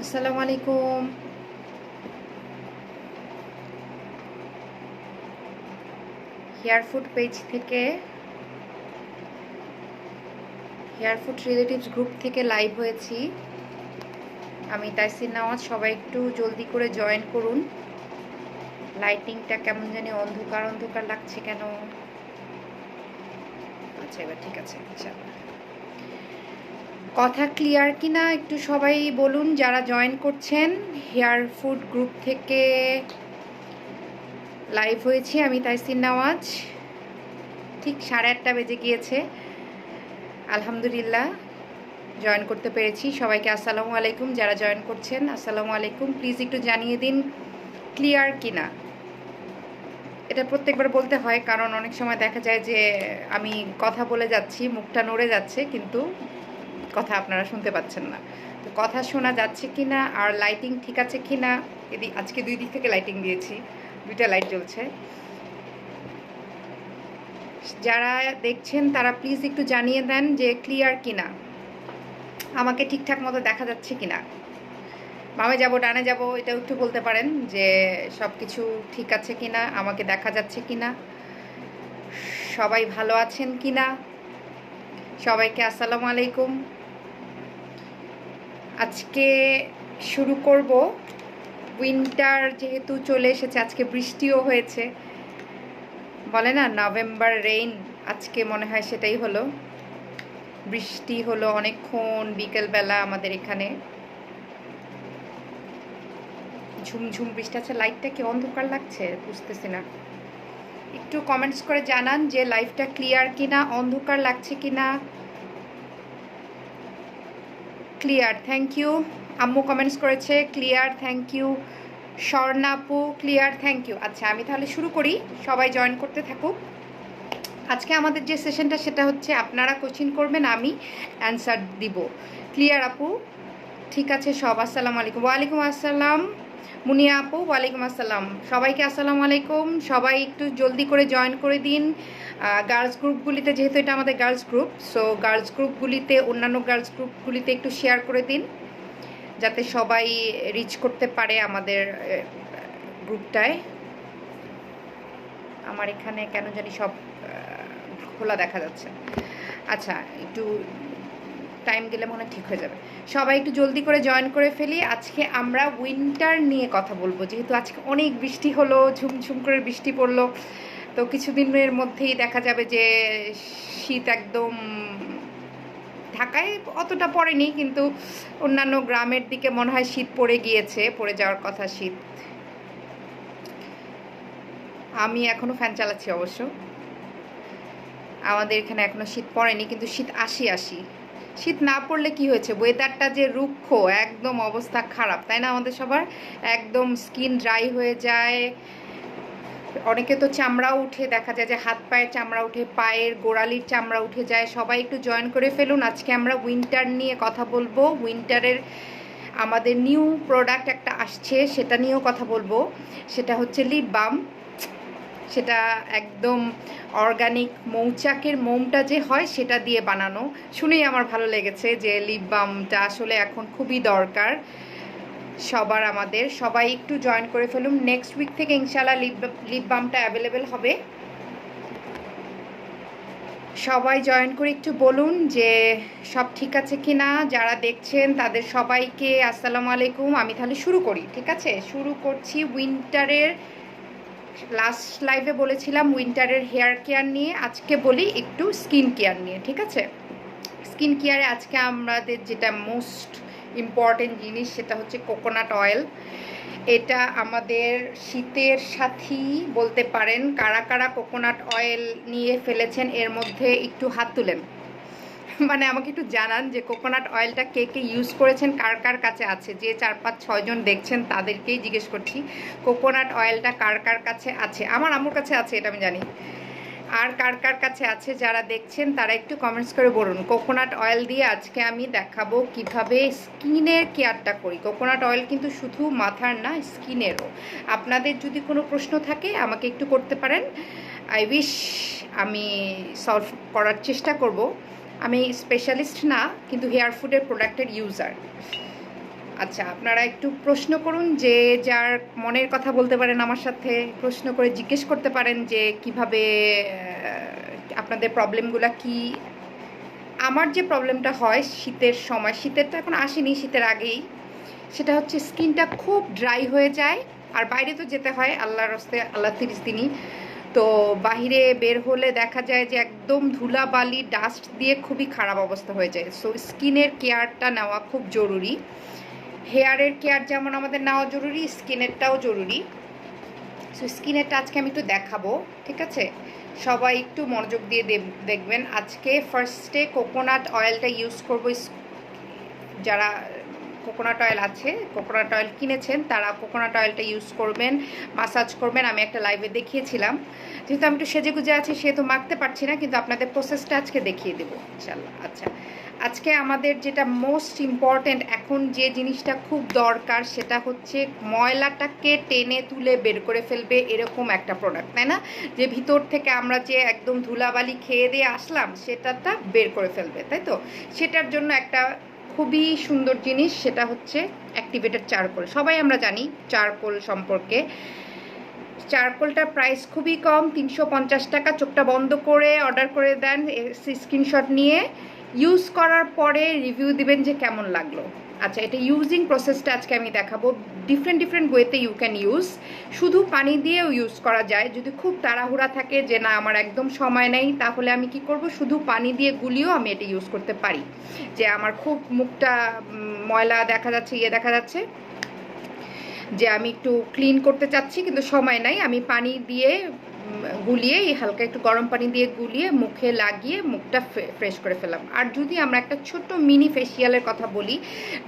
আসসালামু আলাইকুম। Hair food page থেকে, হেয়ার ফুড রিলেটিভস গ্রুপ থেকে লাইভ হয়েছি। আমি তাইসির নওয়াজ। সবাই একটু জলদি করে জয়েন করুন। লাইটিংটা কেমন জানি অন্ধকার অন্ধকার লাগছে কেন? আচ্ছা, এবার ঠিক আছে। আচ্ছা, কথা ক্লিয়ার কিনা একটু সবাই বলুন যারা জয়েন করছেন। হেয়ার ফুড গ্রুপ থেকে লাইভ হয়েছি আমি তাইসির নওয়াজ। ঠিক 8:30 বেজে গিয়েছে। আলহামদুলিল্লাহ জয়েন করতে পেরেছি। সবাইকে আসসালামু আলাইকুম। যারা জয়েন করছেন আসসালামু আলাইকুম। প্লিজ একটু জানিয়ে দিন ক্লিয়ার কিনা। এটা প্রত্যেকবার বলতে হয়, কারণ অনেক সময় দেখা যায় যে আমি কথা বলে যাচ্ছি, মুখটা নড়ে যাচ্ছে, কিন্তু কথা আপনারা শুনতে পাচ্ছেন না। তো কথা শোনা যাচ্ছে কিনা আর লাইটিং ঠিক আছে কিনা। আজকে 2 দিক থেকে লাইটিং দিয়েছি, 2টা লাইট জ্বলছে। যারা দেখছেন তারা প্লিজ একটু জানিয়ে দেন যে ক্লিয়ার কিনা, আমাকে ঠিকঠাক মতো দেখা যাচ্ছে কিনা। বামে যাব ডানে যাব এটাও একটু বলতে পারেন যে সব কিছু ঠিক আছে কিনা, আমাকে দেখা যাচ্ছে কিনা, সবাই ভালো আছেন কিনা। সবাইকে আসসালামু আলাইকুম। আজকে শুরু করব। উইন্টার যেহেতু চলে এসেছে, আজকে বৃষ্টিও হয়েছে। বলে না নভেম্বর রেইন, আজকে মনে হয় সেটাই হলো। বৃষ্টি হলো অনেকক্ষণ বিকেলবেলা আমাদের এখানে। ঝুমঝুম বৃষ্টি আছে। লাইটটা কি অন্ধকার লাগছে বুঝতেছি না। একটু কমেন্টস করে জানান যে লাইভটা ক্লিয়ার কিনা, অন্ধকার লাগছে কিনা। Clear, thank you. আম্মু কমেন্টস করেছে ক্লিয়ার, থ্যাংক ইউ। স্বর্ণা আপু ক্লিয়ার, থ্যাংক ইউ। আচ্ছা, আমি তাহলে শুরু করি, সবাই জয়েন করতে থাকুক। আজকে আমাদের যে সেশনটা সেটা হচ্ছে আপনারা কোশ্চেন করবেন, আমি অ্যান্সার দিব। ক্লিয়ার আপু? ঠিক আছে সব। আসসালামু আলাইকুম। ওয়ালাইকুম আসসালাম মুনিয়া আপু। ওয়ালাইকুম আসসালাম। সবাইকে আসসালামু আলাইকুম। সবাই একটু জলদি করে জয়েন করে দিন। গার্লস গ্রুপগুলিতে, যেহেতু এটা আমাদের গার্লস গ্রুপ, সো গার্লস গ্রুপগুলিতে, অন্যান্য গার্লস গ্রুপগুলিতে একটু শেয়ার করে দিন যাতে সবাই রিচ করতে পারে আমাদের গ্রুপটায়। আমার এখানে কেন জানি সব খোলা দেখা যাচ্ছে। আচ্ছা, একটু টাইম গেলে মনে ঠিক হয়ে যাবে। সবাই একটু জলদি করে জয়েন করে ফেলি। আজকে আমরা উইন্টার নিয়ে কথা বলবো, যেহেতু আজকে অনেক বৃষ্টি হলো, ঝুমঝুম করে বৃষ্টি পড়লো। তো কিছুদিনের মধ্যেই দেখা যাবে যে শীত একদম, ঢাকায় অতটা পড়েনি কিন্তু অন্যান্য গ্রামের দিকে মনে হয় শীত পড়ে গিয়েছে, পড়ে যাওয়ার কথা শীত। আমি এখনো ফ্যান চালাচ্ছি অবশ্য। আমাদের এখানে এখনো শীত পড়েনি, কিন্তু শীত আসি আসি। শীত না পড়লে কি হয়েছে, ওয়েদারটা যে রুক্ষ, একদম অবস্থা খারাপ, তাই না? আমাদের সবার একদম স্কিন ড্রাই হয়ে যায়। অনেকে তো চামড়া উঠে, দেখা যায় যে হাত পায়ের চামড়া উঠে, পায়ের গোড়ালির চামড়া উঠে যায়। সবাই একটু জয়েন করে ফেলুন। আজকে আমরা উইন্টার নিয়ে কথা বলবো। উইন্টারের আমাদের নিউ প্রোডাক্ট একটা আসছে, সেটা নিয়েও কথা বলবো। সেটা হচ্ছে লিপ বাম। সেটা একদম অর্গানিক মৌচাকের মোমটা যে হয় সেটা দিয়ে বানানো। শুনেই আমার ভালো লেগেছে যে লিপ বামটা আসলে এখন খুবই দরকার সবার, আমাদের। সবাই একটু জয়েন করে ফেলুন। নেক্সট উইক থেকে ইনশাল্লাহ লিপ বামটা অ্যাভেলেবেল হবে। সবাই জয়েন করে একটু বলুন যে সব ঠিক আছে কি না। যারা দেখছেন তাদের সবাইকে আসসালামু আলাইকুম। আমি তাহলে শুরু করি, ঠিক আছে? শুরু করছি উইন্টারের। লাস্ট লাইভে বলেছিলাম উইন্টারের হেয়ার কেয়ার নিয়ে, আজকে বলি একটু স্কিন কেয়ার নিয়ে, ঠিক আছে? স্কিন কেয়ারে আজকে আমাদের যেটা মোস্ট ইম্পর্টেন্ট জিনিস সেটা হচ্ছে কোকোনাট অয়েল। এটা আমাদের শীতের সাথী বলতে পারেন। কারা কারা কোকোনাট অয়েল নিয়ে ফেলেছেন এর মধ্যে একটু হাত তুলেন। মানে আমাকে একটু জানান যে কোকোনাট অয়েলটা কে কে ইউজ করেছেন, কার কার কাছে আছে। যে 4-5-6 জন দেখছেন তাদেরকেই জিজ্ঞেস করছি, কোকোনাট অয়েলটা কার কার কাছে আছে। আমার আম্মুর কাছে আছে, এটা আমি জানি। আর কার কার কাছে আছে যারা দেখছেন তারা একটু কমেন্টস করে বলুন। কোকোনাট অয়েল দিয়ে আজকে আমি দেখাবো কিভাবে স্কিনের কেয়ারটা করি। কোকোনাট অয়েল কিন্তু শুধু মাথার না, স্কিনেরও। আপনাদের যদি কোনো প্রশ্ন থাকে আমাকে একটু করতে পারেন। আই উইশ আমি সলভ করার চেষ্টা করব। আমি স্পেশালিস্ট না, কিন্তু হেয়ার ফুডের প্রোডাক্টের ইউজার। আচ্ছা, আপনারা একটু প্রশ্ন করুন, যে যার মনের কথা বলতে পারেন আমার সাথে, প্রশ্ন করে জিজ্ঞেস করতে পারেন যে কিভাবে আপনাদের প্রবলেমগুলো কি। আমার যে প্রবলেমটা হয় শীতের সময়, শীতের তো এখন আসেনি, শীতের আগেই, সেটা হচ্ছে স্কিনটা খুব ড্রাই হয়ে যায়। আর বাইরে তো যেতে হয় আল্লাহর হস্তে, আল্লাহ 30 দিনই। তো বাহিরে বের হলে দেখা যায় যে একদম ধুলাবালি ডাস্ট দিয়ে খুবই খারাপ অবস্থা হয়ে যায়। সো স্কিনের কেয়ারটা নেওয়া খুব জরুরি। হেয়ারের কেয়ার যেমন আমাদের নেওয়া জরুরি, স্কিনেরটাও জরুরি। সো স্কিনেরটা আজকে আমি একটু দেখাবো, ঠিক আছে? সবাই একটু মনোযোগ দিয়ে দেখবেন। আজকে ফার্স্টে কোকোনাট অয়েলটা ইউজ করবো। যারা কোকোনাট অয়েল আছে, কোকোনাট অয়েল কিনেছেন, তারা কোকোনাট অয়েলটা ইউজ করবেন, মাসাজ করবেন। আমি একটা লাইভে দেখিয়েছিলাম। যেহেতু আমি একটু সেজে গুজে আছি সেহেতু মাখতে পারছি না, কিন্তু আপনাদের প্রসেসটা আজকে দেখিয়ে দেবো ইনশাল্লাহ। আচ্ছা, আজকে আমাদের যেটা মোস্ট ইম্পর্ট্যান্ট, এখন যে জিনিসটা খুব দরকার সেটা হচ্ছে ময়লাটাকে টেনে তুলে বের করে ফেলবে এরকম একটা প্রোডাক্ট, তাই না? যে ভিতর থেকে আমরা যে একদম ধুলাবালি খেয়ে দিয়ে আসলাম সেটাটা বের করে ফেলবে, তাই তো? সেটার জন্য একটা খুবই সুন্দর জিনিস, সেটা হচ্ছে অ্যাক্টিভেটেড চারকোল। সবাই আমরা জানি চারকোল সম্পর্কে। চারকোলটার প্রাইস খুবই কম, 350 টাকা। চোখটা বন্ধ করে অর্ডার করে দেন, স্ক্রিনশট নিয়ে ইউজ করার পরে রিভিউ দিবেন যে কেমন লাগলো। আচ্ছা, এটা ইউজিং প্রসেসটা আজকে আমি দেখাবো। ডিফারেন্ট ওয়েতে ইউ ক্যান ইউজ। শুধু পানি দিয়েও ইউজ করা যায়, যদি খুব তাড়াহুড়া থাকে যে না আমার একদম সময় নেই, তাহলে আমি কি করব, শুধু পানি দিয়ে গুলিয়েও আমি এটা ইউজ করতে পারি। যে আমার খুব মুখটা ময়লা দেখা যাচ্ছে, দেখা যাচ্ছে, যে আমি একটু ক্লিন করতে চাচ্ছি কিন্তু সময় নাই, আমি পানি দিয়ে গুলিয়ে, হালকা একটু গরম পানি দিয়ে গুলিয়ে মুখে লাগিয়ে মুখটা ফ্রেশ করে ফেলাম। আর যদি আমরা একটা ছোট্ট মিনি ফেসিয়ালের কথা বলি,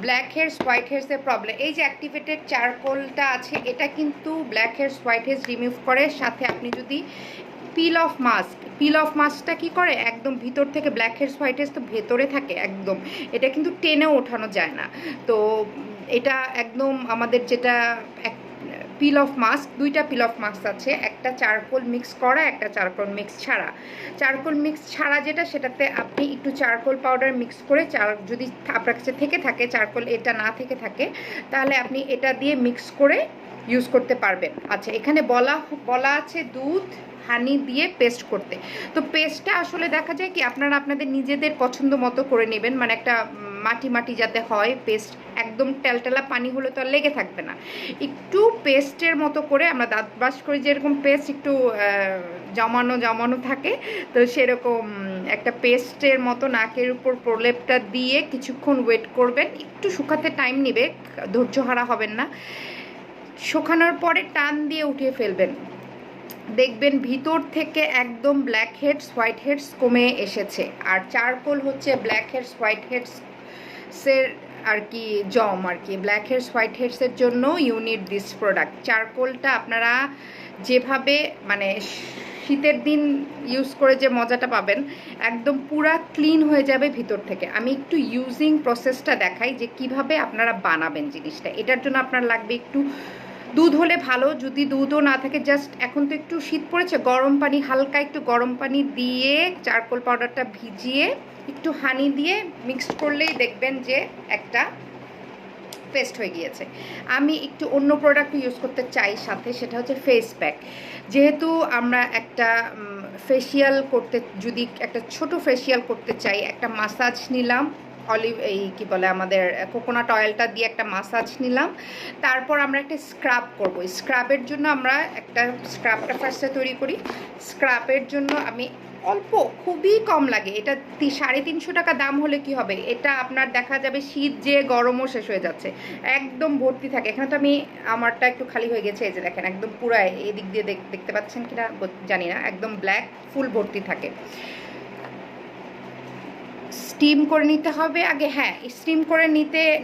ব্ল্যাক হেয়ার্স হোয়াইট হেয়ার্সের প্রবলেম, এই যে অ্যাক্টিভেটেড চারকোলটা আছে, এটা কিন্তু black here's white here's remove করে। সাথে আপনি যদি পিল অফ মাস্কটা কি করে, একদম ভিতর থেকে ব্ল্যাক হেয়ার্স হোয়াইট হেয়ার্স তো ভেতরে থাকে একদম, এটা কিন্তু টেনেও ওঠানো যায় না। তো এটা একদম আমাদের যেটা পিল অফ মাস্ক, দুইটা পিল অফ মাস্ক আছে, একটা চারকোল মিক্স করা, একটা চারকোল মিক্স ছাড়া। চারকোল মিক্স ছাড়া যেটা, সেটাতে আপনি একটু চারকোল পাউডার মিক্স করে, যদি আপনার কাছে থেকে থাকে চারকোল, এটা না থেকে থাকে, তাহলে আপনি এটা দিয়ে মিক্স করে ইউজ করতে পারবেন। আচ্ছা, এখানে বলা আছে দুধ হানি দিয়ে পেস্ট করতে। তো পেস্টটা আসলে দেখা যায় কি, আপনারা আপনাদের নিজেদের পছন্দ মতো করে নেবেন, মানে একটা মাটি যাতে হয় পেস্ট, একদম টেলটেলা পানি হলে তো আর লেগে থাকবে না। একটু পেস্টের মতো করে, আমরা দাঁত ব্রাশ করি যেরকম পেস্ট একটু জমানো থাকে, তো সেরকম একটা পেস্টের মতো নাকের উপর প্রলেপটা দিয়ে কিছুক্ষণ ওয়েট করবেন। একটু শুকাতে টাইম নেবে, ধৈর্য হারা হবেন না। শুকানোর পরে টান দিয়ে উঠিয়ে ফেলবেন, দেখবেন ভিতর থেকে একদম ব্ল্যাক হেডস হোয়াইট হেডস কমে এসেছে। আর চারকোল হচ্ছে ব্ল্যাক হেডস হোয়াইট হেডসের আর কি জম, আর কি ব্ল্যাক হেডস হোয়াইট হেডসের জন্য ইউনিট দিস প্রোডাক্ট। চারকোলটা আপনারা যেভাবে মানে শীতের দিন ইউজ করে যে মজাটা পাবেন, একদম পুরা ক্লিন হয়ে যাবে ভিতর থেকে। আমি একটু ইউজিং প্রসেসটা দেখাই যে কিভাবে আপনারা বানাবেন জিনিসটা। এটার জন্য আপনার লাগবে একটু দুধ হলে ভালো, যদি দুধও না থাকে, জাস্ট এখন তো একটু শীত পড়েছে, গরম পানি, হালকা একটু গরম পানি দিয়ে চারকোল পাউডারটা ভিজিয়ে একটু হানি দিয়ে মিক্সড করলেই দেখবেন যে একটা পেস্ট হয়ে গিয়েছে। আমি একটু অন্য প্রোডাক্ট ইউজ করতে চাই সাথে, সেটা হচ্ছে ফেস প্যাক। যেহেতু আমরা একটা ফেসিয়াল করতে, যদি একটা ছোট ফেসিয়াল করতে চাই, একটা মাসাজ নিলাম, এই কি বলে আমাদের কোকোনাট অয়েলটা দিয়ে একটা মাসাজ নিলাম, তারপর আমরা একটা স্ক্রাব করব। স্ক্রাবের জন্য আমরা একটা স্ক্রাবটা ফার্স্টে তৈরি করি। স্ক্রাবের জন্য আমি অল্প, খুবই কম লাগে, এটা 350 টাকা দাম হলে কি হবে, এটা আপনার দেখা যাবে শীত যে গরমও শেষ হয়ে যাচ্ছে, একদম ভর্তি থাকে। এখানে তো আমি আমারটা একটু খালি হয়ে গেছে, এই যে দেখেন একদম পুরো এদিক দিয়ে দেখতে পাচ্ছেন কিনা জানি না, একদম ব্ল্যাক ফুল ভর্তি থাকে। স্টিম করে নিতে হবে আগে, হ্যাঁ স্টিম করে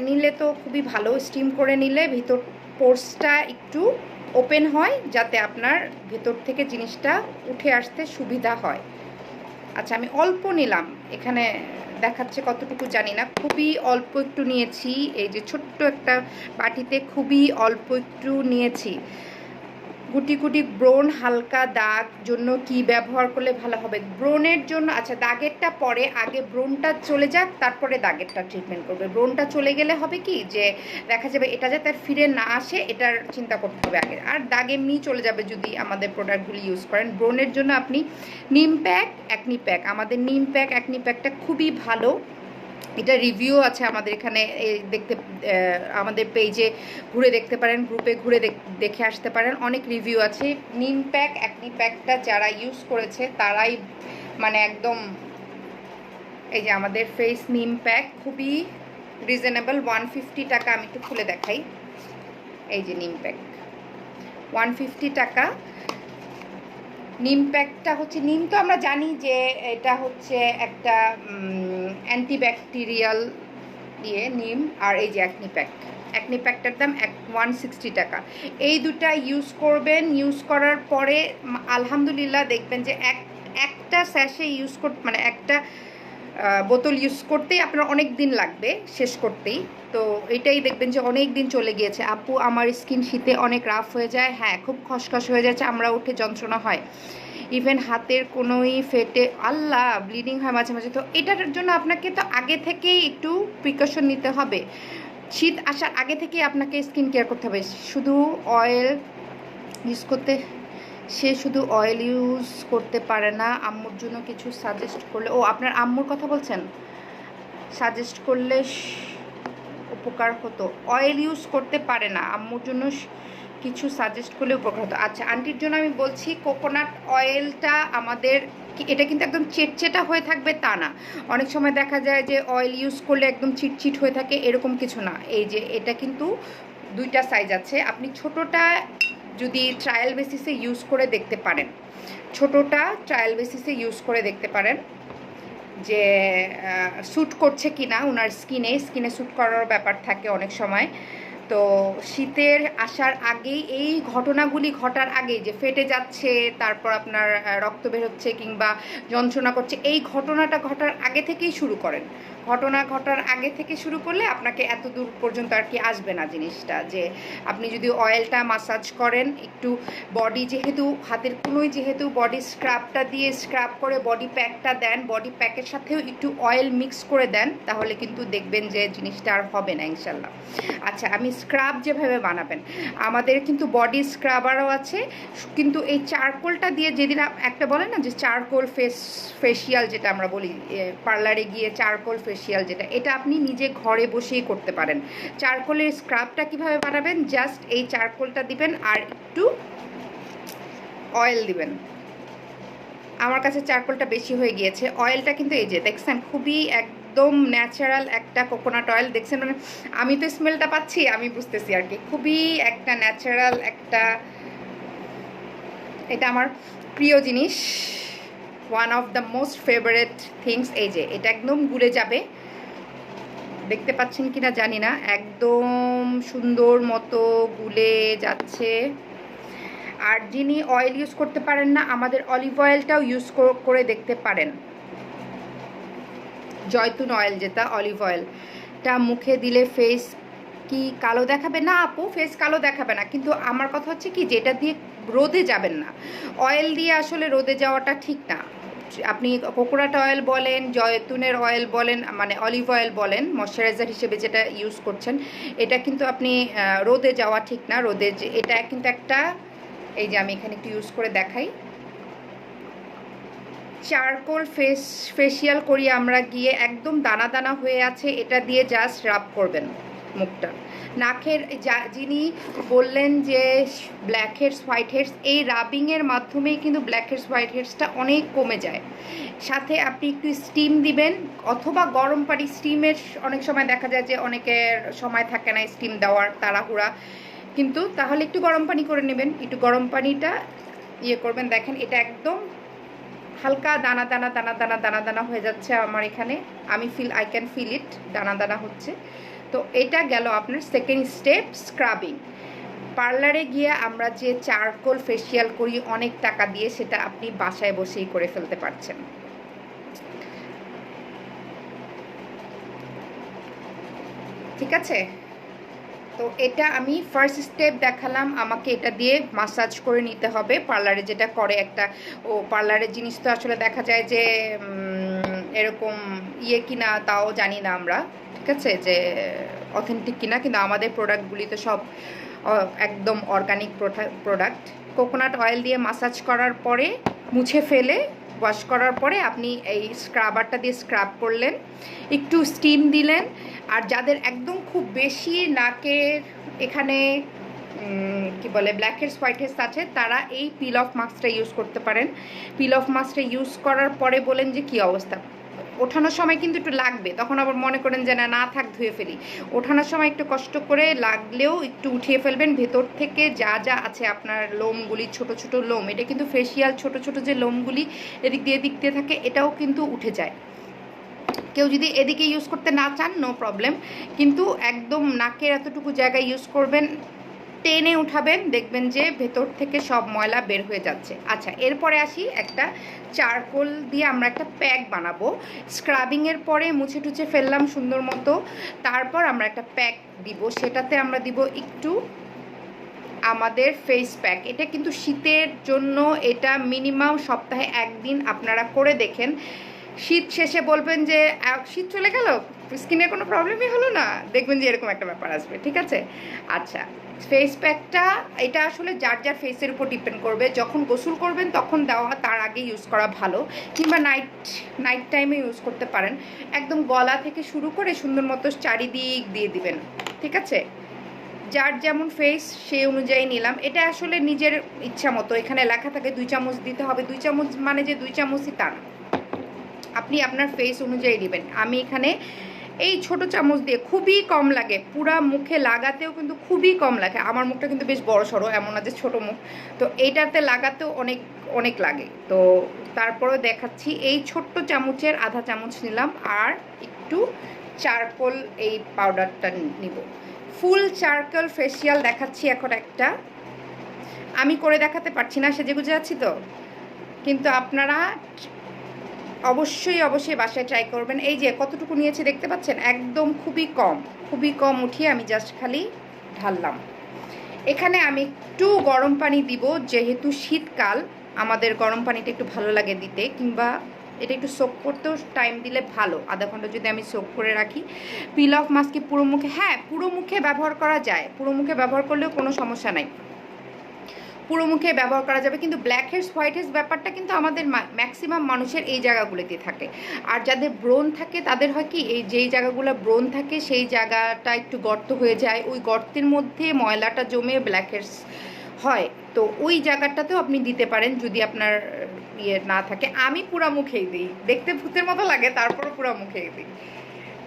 নিলে তো খুবই ভালো। স্টিম করে নিলে ভিতর পোর্সটা একটু ওপেন হয়, যাতে আপনার ভেতর থেকে জিনিসটা উঠে আসতে সুবিধা হয়। আচ্ছা, আমি অল্প নিলাম, এখানে দেখাচ্ছে কতটুকু জানি না, খুবই অল্প একটু নিয়েছি। এই যে ছোট্ট একটা বাটিতে খুবই অল্প একটু নিয়েছি। গুটি গুটি ব্রণ হালকা দাগ জন্য কি ব্যবহার করলে ভালো হবে? ব্রণের জন্য আচ্ছা দাগেরটা পরে, আগে ব্রণটা চলে যাক তারপরে দাগেরটা ট্রিটমেন্ট করবে। ব্রণটা চলে গেলে হবে কি যে দেখা যাবে এটা যাতে আর ফিরে না আসে এটার চিন্তা করতে হবে আগে, আর দাগ এমনি চলে যাবে যদি আমাদের প্রোডাক্টগুলি ইউজ করেন। ব্রণের জন্য আপনি নিম প্যাক, অ্যাকনি প্যাক, আমাদের নিম প্যাক অ্যাকনি প্যাকটা খুবই ভালো। এটা রিভিউ আছে আমাদের এখানে দেখতে, আমাদের পেজে ঘুরে দেখতে পারেন, গ্রুপে ঘুরে দেখে আসতে পারেন, অনেক রিভিউ আছে। নিম প্যাক অ্যাকনি প্যাকটা যারা ইউজ করেছে তারাই মানে একদম, এই যে আমাদের ফেস নিম প্যাক খুবই রিজনেবল, 150 টাকা। আমি একটু খুলে দেখাই, এই যে নিম প্যাক 150 টাকা। নিম প্যাকটা হচ্ছে, নিম তো আমরা জানি যে এটা হচ্ছে একটা অ্যান্টিব্যাকটেরিয়াল দিয়ে নিম, আর এই যে অ্যাকনি প্যাক, অ্যাকনি প্যাকটার দাম 160 টাকা। এই দুটা ইউজ করবেন, ইউজ করার পরে আলহামদুলিল্লাহ দেখবেন যে একটা স্যাশে ইউজ করতে মানে একটা বোতল ইউজ করতেই আপনার অনেক দিন লাগবে শেষ করতেই। তো এটাই দেখবেন যে অনেক দিন চলে গিয়েছে। আপু আমার স্কিন শীতে অনেক রাফ হয়ে যায়, হ্যাঁ খুব খসখস হয়ে যাচ্ছে, আমরা উঠে যন্ত্রণা হয়, ইভেন হাতের কোনোই ফেটে, আল্লাহ ব্লিডিং হয় মাঝে মাঝে। তো এটার জন্য আপনাকে তো আগে থেকেই একটু প্রিকশন নিতে হবে, শীত আসার আগে থেকেই আপনাকে স্কিন কেয়ার করতে হবে। শুধু অয়েল ইউজ করতে, সে শুধু অয়েল ইউজ করতে পারে না, আম্মুর জন্য কিছু সাজেস্ট করলে, ও আপনার আম্মুর কথা বলছেন, সাজেস্ট করলে উপকার হতো। অয়েল ইউজ করতে পারে না, আম্মুর জন্য কিছু সাজেস্ট করলে উপকার হতো। আচ্ছা আন্টির জন্য আমি বলছি, কোকোনাট অয়েলটা আমাদের, এটা কিন্তু একদম চেটচেটা হয়ে থাকবে তা না, অনেক সময় দেখা যায় যে অয়েল ইউজ করলে একদম চিটচিট হয়ে থাকে, এরকম কিছু না। এই যে এটা কিন্তু দুইটা সাইজ আছে, আপনি ছোটোটা যদি ট্রায়াল বেসিসে ইউজ করে দেখতে পারেন, ছোটোটা ট্রায়াল বেসিসে ইউজ করে দেখতে পারেন যে স্যুট করছে কি না ওনার স্কিনে, স্কিনে স্যুট করার ব্যাপার থাকে অনেক সময়। তো শীতের আসার আগেই, এই ঘটনাগুলি ঘটার আগেই যে ফেটে যাচ্ছে, তারপর আপনার রক্ত বের হচ্ছে কিংবা যন্ত্রণা করছে, এই ঘটনাটা ঘটার আগে থেকেই শুরু করেন। ঘটনা ঘটার আগে থেকে শুরু করলে আপনাকে এত দূর পর্যন্ত আর কি আসবে না জিনিসটা। যে আপনি যদি অয়েলটা মাসাজ করেন একটু, বডি যেহেতু হাতের কোনোই যেহেতু বডি স্ক্রাবটা দিয়ে স্ক্রাব করে বডি প্যাকটা দেন, বডি প্যাকের সাথেও একটু অয়েল মিক্স করে দেন, তাহলে কিন্তু দেখবেন যে জিনিসটা আর হবে না ইনশাল্লাহ। আচ্ছা আমি স্ক্রাব যেভাবে বানাবেন, আমাদের কিন্তু বডি স্ক্রাবারও আছে, কিন্তু এই চারকোলটা দিয়ে যেদিন একটা বলে না যে চারকোল ফেসিয়াল যেটা আমরা বলি, পার্লারে গিয়ে চারকোল ফেসিয়াল যেটা, এটা আপনি নিজে ঘরে বসেই করতে পারেন। চারকোলের স্ক্রাবটা কিভাবে বানাবেন, জাস্ট এই চারকোলটা দিবেন আর একটু অয়েল দিবেন। আমার কাছে চারকোলটা বেশি হয়ে গিয়েছে, অয়েলটা কিন্তু এই যে দেখছেন খুবই একদম ন্যাচারাল একটা কোকোনাট অয়েল, দেখছেন মানে আমি তো স্মেলটা পাচ্ছি, আমি বুঝতেছি আর কি, খুবই একটা ন্যাচারাল একটা, এটা আমার প্রিয় জিনিস, one of the most favourite things. এই যে এটা একদম গুলে যাবে, দেখতে পাচ্ছেন কিনা জানি না, একদম সুন্দর মতো গুলে যাচ্ছে। আর যিনি অয়েল ইউজ করতে পারেন না, আমাদের অলিভ অয়েলটাও ইউজ করে দেখতে পারেন, জয়তুন অয়েল যেটা অলিভ অয়েলটা মুখে দিলে ফেস কি কালো দেখাবে? না আপু, ফেস কালো দেখাবে না, কিন্তু আমার কথা হচ্ছে কি যেটা দিয়ে রোদে যাবেন না, অয়েল দিয়ে আসলে রোদে যাওয়াটা ঠিক না। আপনি কোকোনাট অয়েল বলেন, জয়তুনের অয়েল বলেন, মানে অলিভ অয়েল বলেন, ময়শ্চারাইজার হিসেবে যেটা ইউজ করছেন, এটা কিন্তু আপনি রোদে যাওয়া ঠিক না। রোদে এটা কিন্তু একটা, এই যে আমি এখানে একটু ইউজ করে দেখাই, চারকোল ফেসিয়াল করি আমরা গিয়ে, একদম দানা দানা হয়ে আছে, এটা দিয়ে জাস্ট রাব করবেন মুখটা। নাকের যিনি বললেন যে ব্ল্যাক হেডস হোয়াইট হেডস, এই রাবিংয়ের মাধ্যমেই কিন্তু ব্ল্যাক হেডস হোয়াইট হেডসটা অনেক কমে যায়। সাথে আপনি একটু স্টিম দিবেন অথবা গরম পানি, স্টিমের অনেক সময় দেখা যায় যে অনেকের সময় থাকে না স্টিম দেওয়ার, তাড়াহুড়া, কিন্তু তাহলে একটু গরম পানি করে নেবেন, একটু গরম পানিটা ইয়ে করবেন। দেখেন এটা একদম হালকা দানা দানা দানা দানা দানা দানা হয়ে যাচ্ছে আমার এখানে, আমি আই ক্যান ফিল ইট, দানা দানা হচ্ছে। তো এটা গেল আপনার সেকেন্ড স্টেপ, স্ক্রাবিং। পার্লারে গিয়ে আমরা যে চারকোল ফেসিয়াল করি অনেক টাকা দিয়ে, সেটা আপনি বাসায় বসেই করে ফেলতে পারছেন। ঠিক আছে, তো এটা আমি ফার্স্ট স্টেপ দেখালাম, আমাকে এটা দিয়ে মাসাজ করে নিতে হবে। পার্লারে যেটা করে একটা, ও পার্লারের জিনিস তো আসলে দেখা যায় যে এরকম ইয়ে কিনা তাও জানি না আমরা, ঠিক আছে, যে অথেন্টিক কিনা, কিন্তু আমাদের প্রোডাক্টগুলি তো সব একদম অর্গানিক প্রোডাক্ট। কোকোনাট অয়েল দিয়ে মাসাজ করার পরে মুছে ফেলে ওয়াশ করার পরে আপনি এই স্ক্রাবারটা দিয়ে স্ক্রাব করলেন, একটু স্টিম দিলেন। আর যাদের একদম খুব বেশি নাকের এখানে কি বলে ব্ল্যাক হেডস হোয়াইট হেডস আছে, তারা এই পিল অফ মাস্কটা ইউজ করতে পারেন। পিল অফ মাস্কটা ইউজ করার পরে বলেন যে কী অবস্থা, ওঠানোর সময় কিন্তু একটু লাগবে, তখন আবার মনে করেন যে না থাক ধুয়ে ফেলি। ওঠানোর সময় একটু কষ্ট করে লাগলেও একটু উঠিয়ে ফেলবেন, ভেতর থেকে যা যা আছে আপনার লোমগুলি, ছোট ছোট লোম, এটা কিন্তু ফেসিয়াল ছোট ছোট যে লোমগুলি এদিক দিয়ে থাকে, এটাও কিন্তু উঠে যায়। কেউ যদি এদিকে ইউজ করতে না চান নো প্রবলেম, কিন্তু একদম নাকের এতটুকু জায়গায় ইউজ করবেন, টেনে উঠাবেন, দেখবেন যে ভেতর থেকে সব ময়লা বের হয়ে যাচ্ছে। আচ্ছা, এরপরে আসি, একটা চারকোল দিয়ে আমরা একটা প্যাক বানাবো। স্ক্রাবিংয়ের পরে মুছে টুছে ফেললাম সুন্দর মতো, তারপর আমরা একটা প্যাক দিব, সেটাতে আমরা দিব একটু আমাদের ফেস প্যাক। এটা কিন্তু শীতের জন্য, এটা মিনিমাম সপ্তাহে একদিন আপনারা করে দেখেন। শীত শেষে বলবেন যে শীত চলে গেল, স্কিনের কোনো প্রবলেমই হলো না, দেখবেন যে এরকম একটা ব্যাপার আসবে, ঠিক আছে। আচ্ছা, ফেস প্যাকটা এটা আসলে যার যার ফেসের উপর ডিপেন্ড করবে। যখন গোসল করবেন তখন দেওয়া, তার আগে ইউজ করা ভালো, কিংবা নাইট টাইমে ইউজ করতে পারেন। একদম গলা থেকে শুরু করে সুন্দর মতো চারিদিক দিয়ে দিবেন, ঠিক আছে। যার যেমন ফেস সেই অনুযায়ী নিলাম। এটা আসলে নিজের ইচ্ছা মতো, এখানে লেখা থাকে 2 চামচ দিতে হবে, 2 চামচ মানে যে 2 চামচই তা না, আপনি আপনার ফেস অনুযায়ী দিবেন। আমি এখানে এই ছোট চামচ দিয়ে, খুবই কম লাগে, পুরা মুখে লাগাতেও কিন্তু খুবই কম লাগে। আমার মুখটা কিন্তু বেশ বড় সড়ো, এমন না যে ছোটো মুখ, তো এইটাতে লাগাতেও অনেক অনেক লাগে। তো তারপরেও দেখাচ্ছি, এই ছোট্ট চামচের আধা চামচ নিলাম, আর একটু চারকোল এই পাউডারটা নিব। ফুল চারকোল ফেসিয়াল দেখাচ্ছি এখন একটা, আমি করে দেখাতে পারছি না, সেজে গুজে যাচ্ছি তো, কিন্তু আপনারা অবশ্যই বাসায় ট্রাই করবেন। এই যে কতটুকু নিয়েছি দেখতে পাচ্ছেন, একদম খুবই কম উঠিয়ে আমি জাস্ট খালি ঢাললাম। এখানে আমি একটু গরম পানি দিব, যেহেতু শীতকাল, আমাদের গরম পানিটা একটু ভালো লাগে দিতে, কিংবা এটা একটু সোক করতেও টাইম দিলে ভালো, আধা ঘন্টা যদি আমি সোক করে রাখি। পিল অফ মাস্ক কি পুরো মুখে? হ্যাঁ, পুরো মুখে ব্যবহার করা যায়, পুরো মুখে ব্যবহার করলেও কোনো সমস্যা নাই, পুরো মুখে ব্যবহার করা যাবে। কিন্তু ব্ল্যাক হেডস হোয়াইট হেডস ব্যাপারটা কিন্তু আমাদের ম্যাক্সিমাম মানুষের এই জায়গাগুলোতে থাকে। আর যাদের ব্রণ থাকে তাদের হয় কি, এই যেই জায়গাগুলো ব্রণ থাকে সেই জায়গাটা একটু গর্ত হয়ে যায়, ওই গর্তের মধ্যে ময়লাটা জমে ব্ল্যাক হেডস হয়। তো ওই জায়গাটাতেও আপনি দিতে পারেন যদি আপনার ইয়ে না থাকে। আমি পুরা মুখেই দিই, দেখতে ভূতের মতো লাগে, তারপরও পুরা মুখেই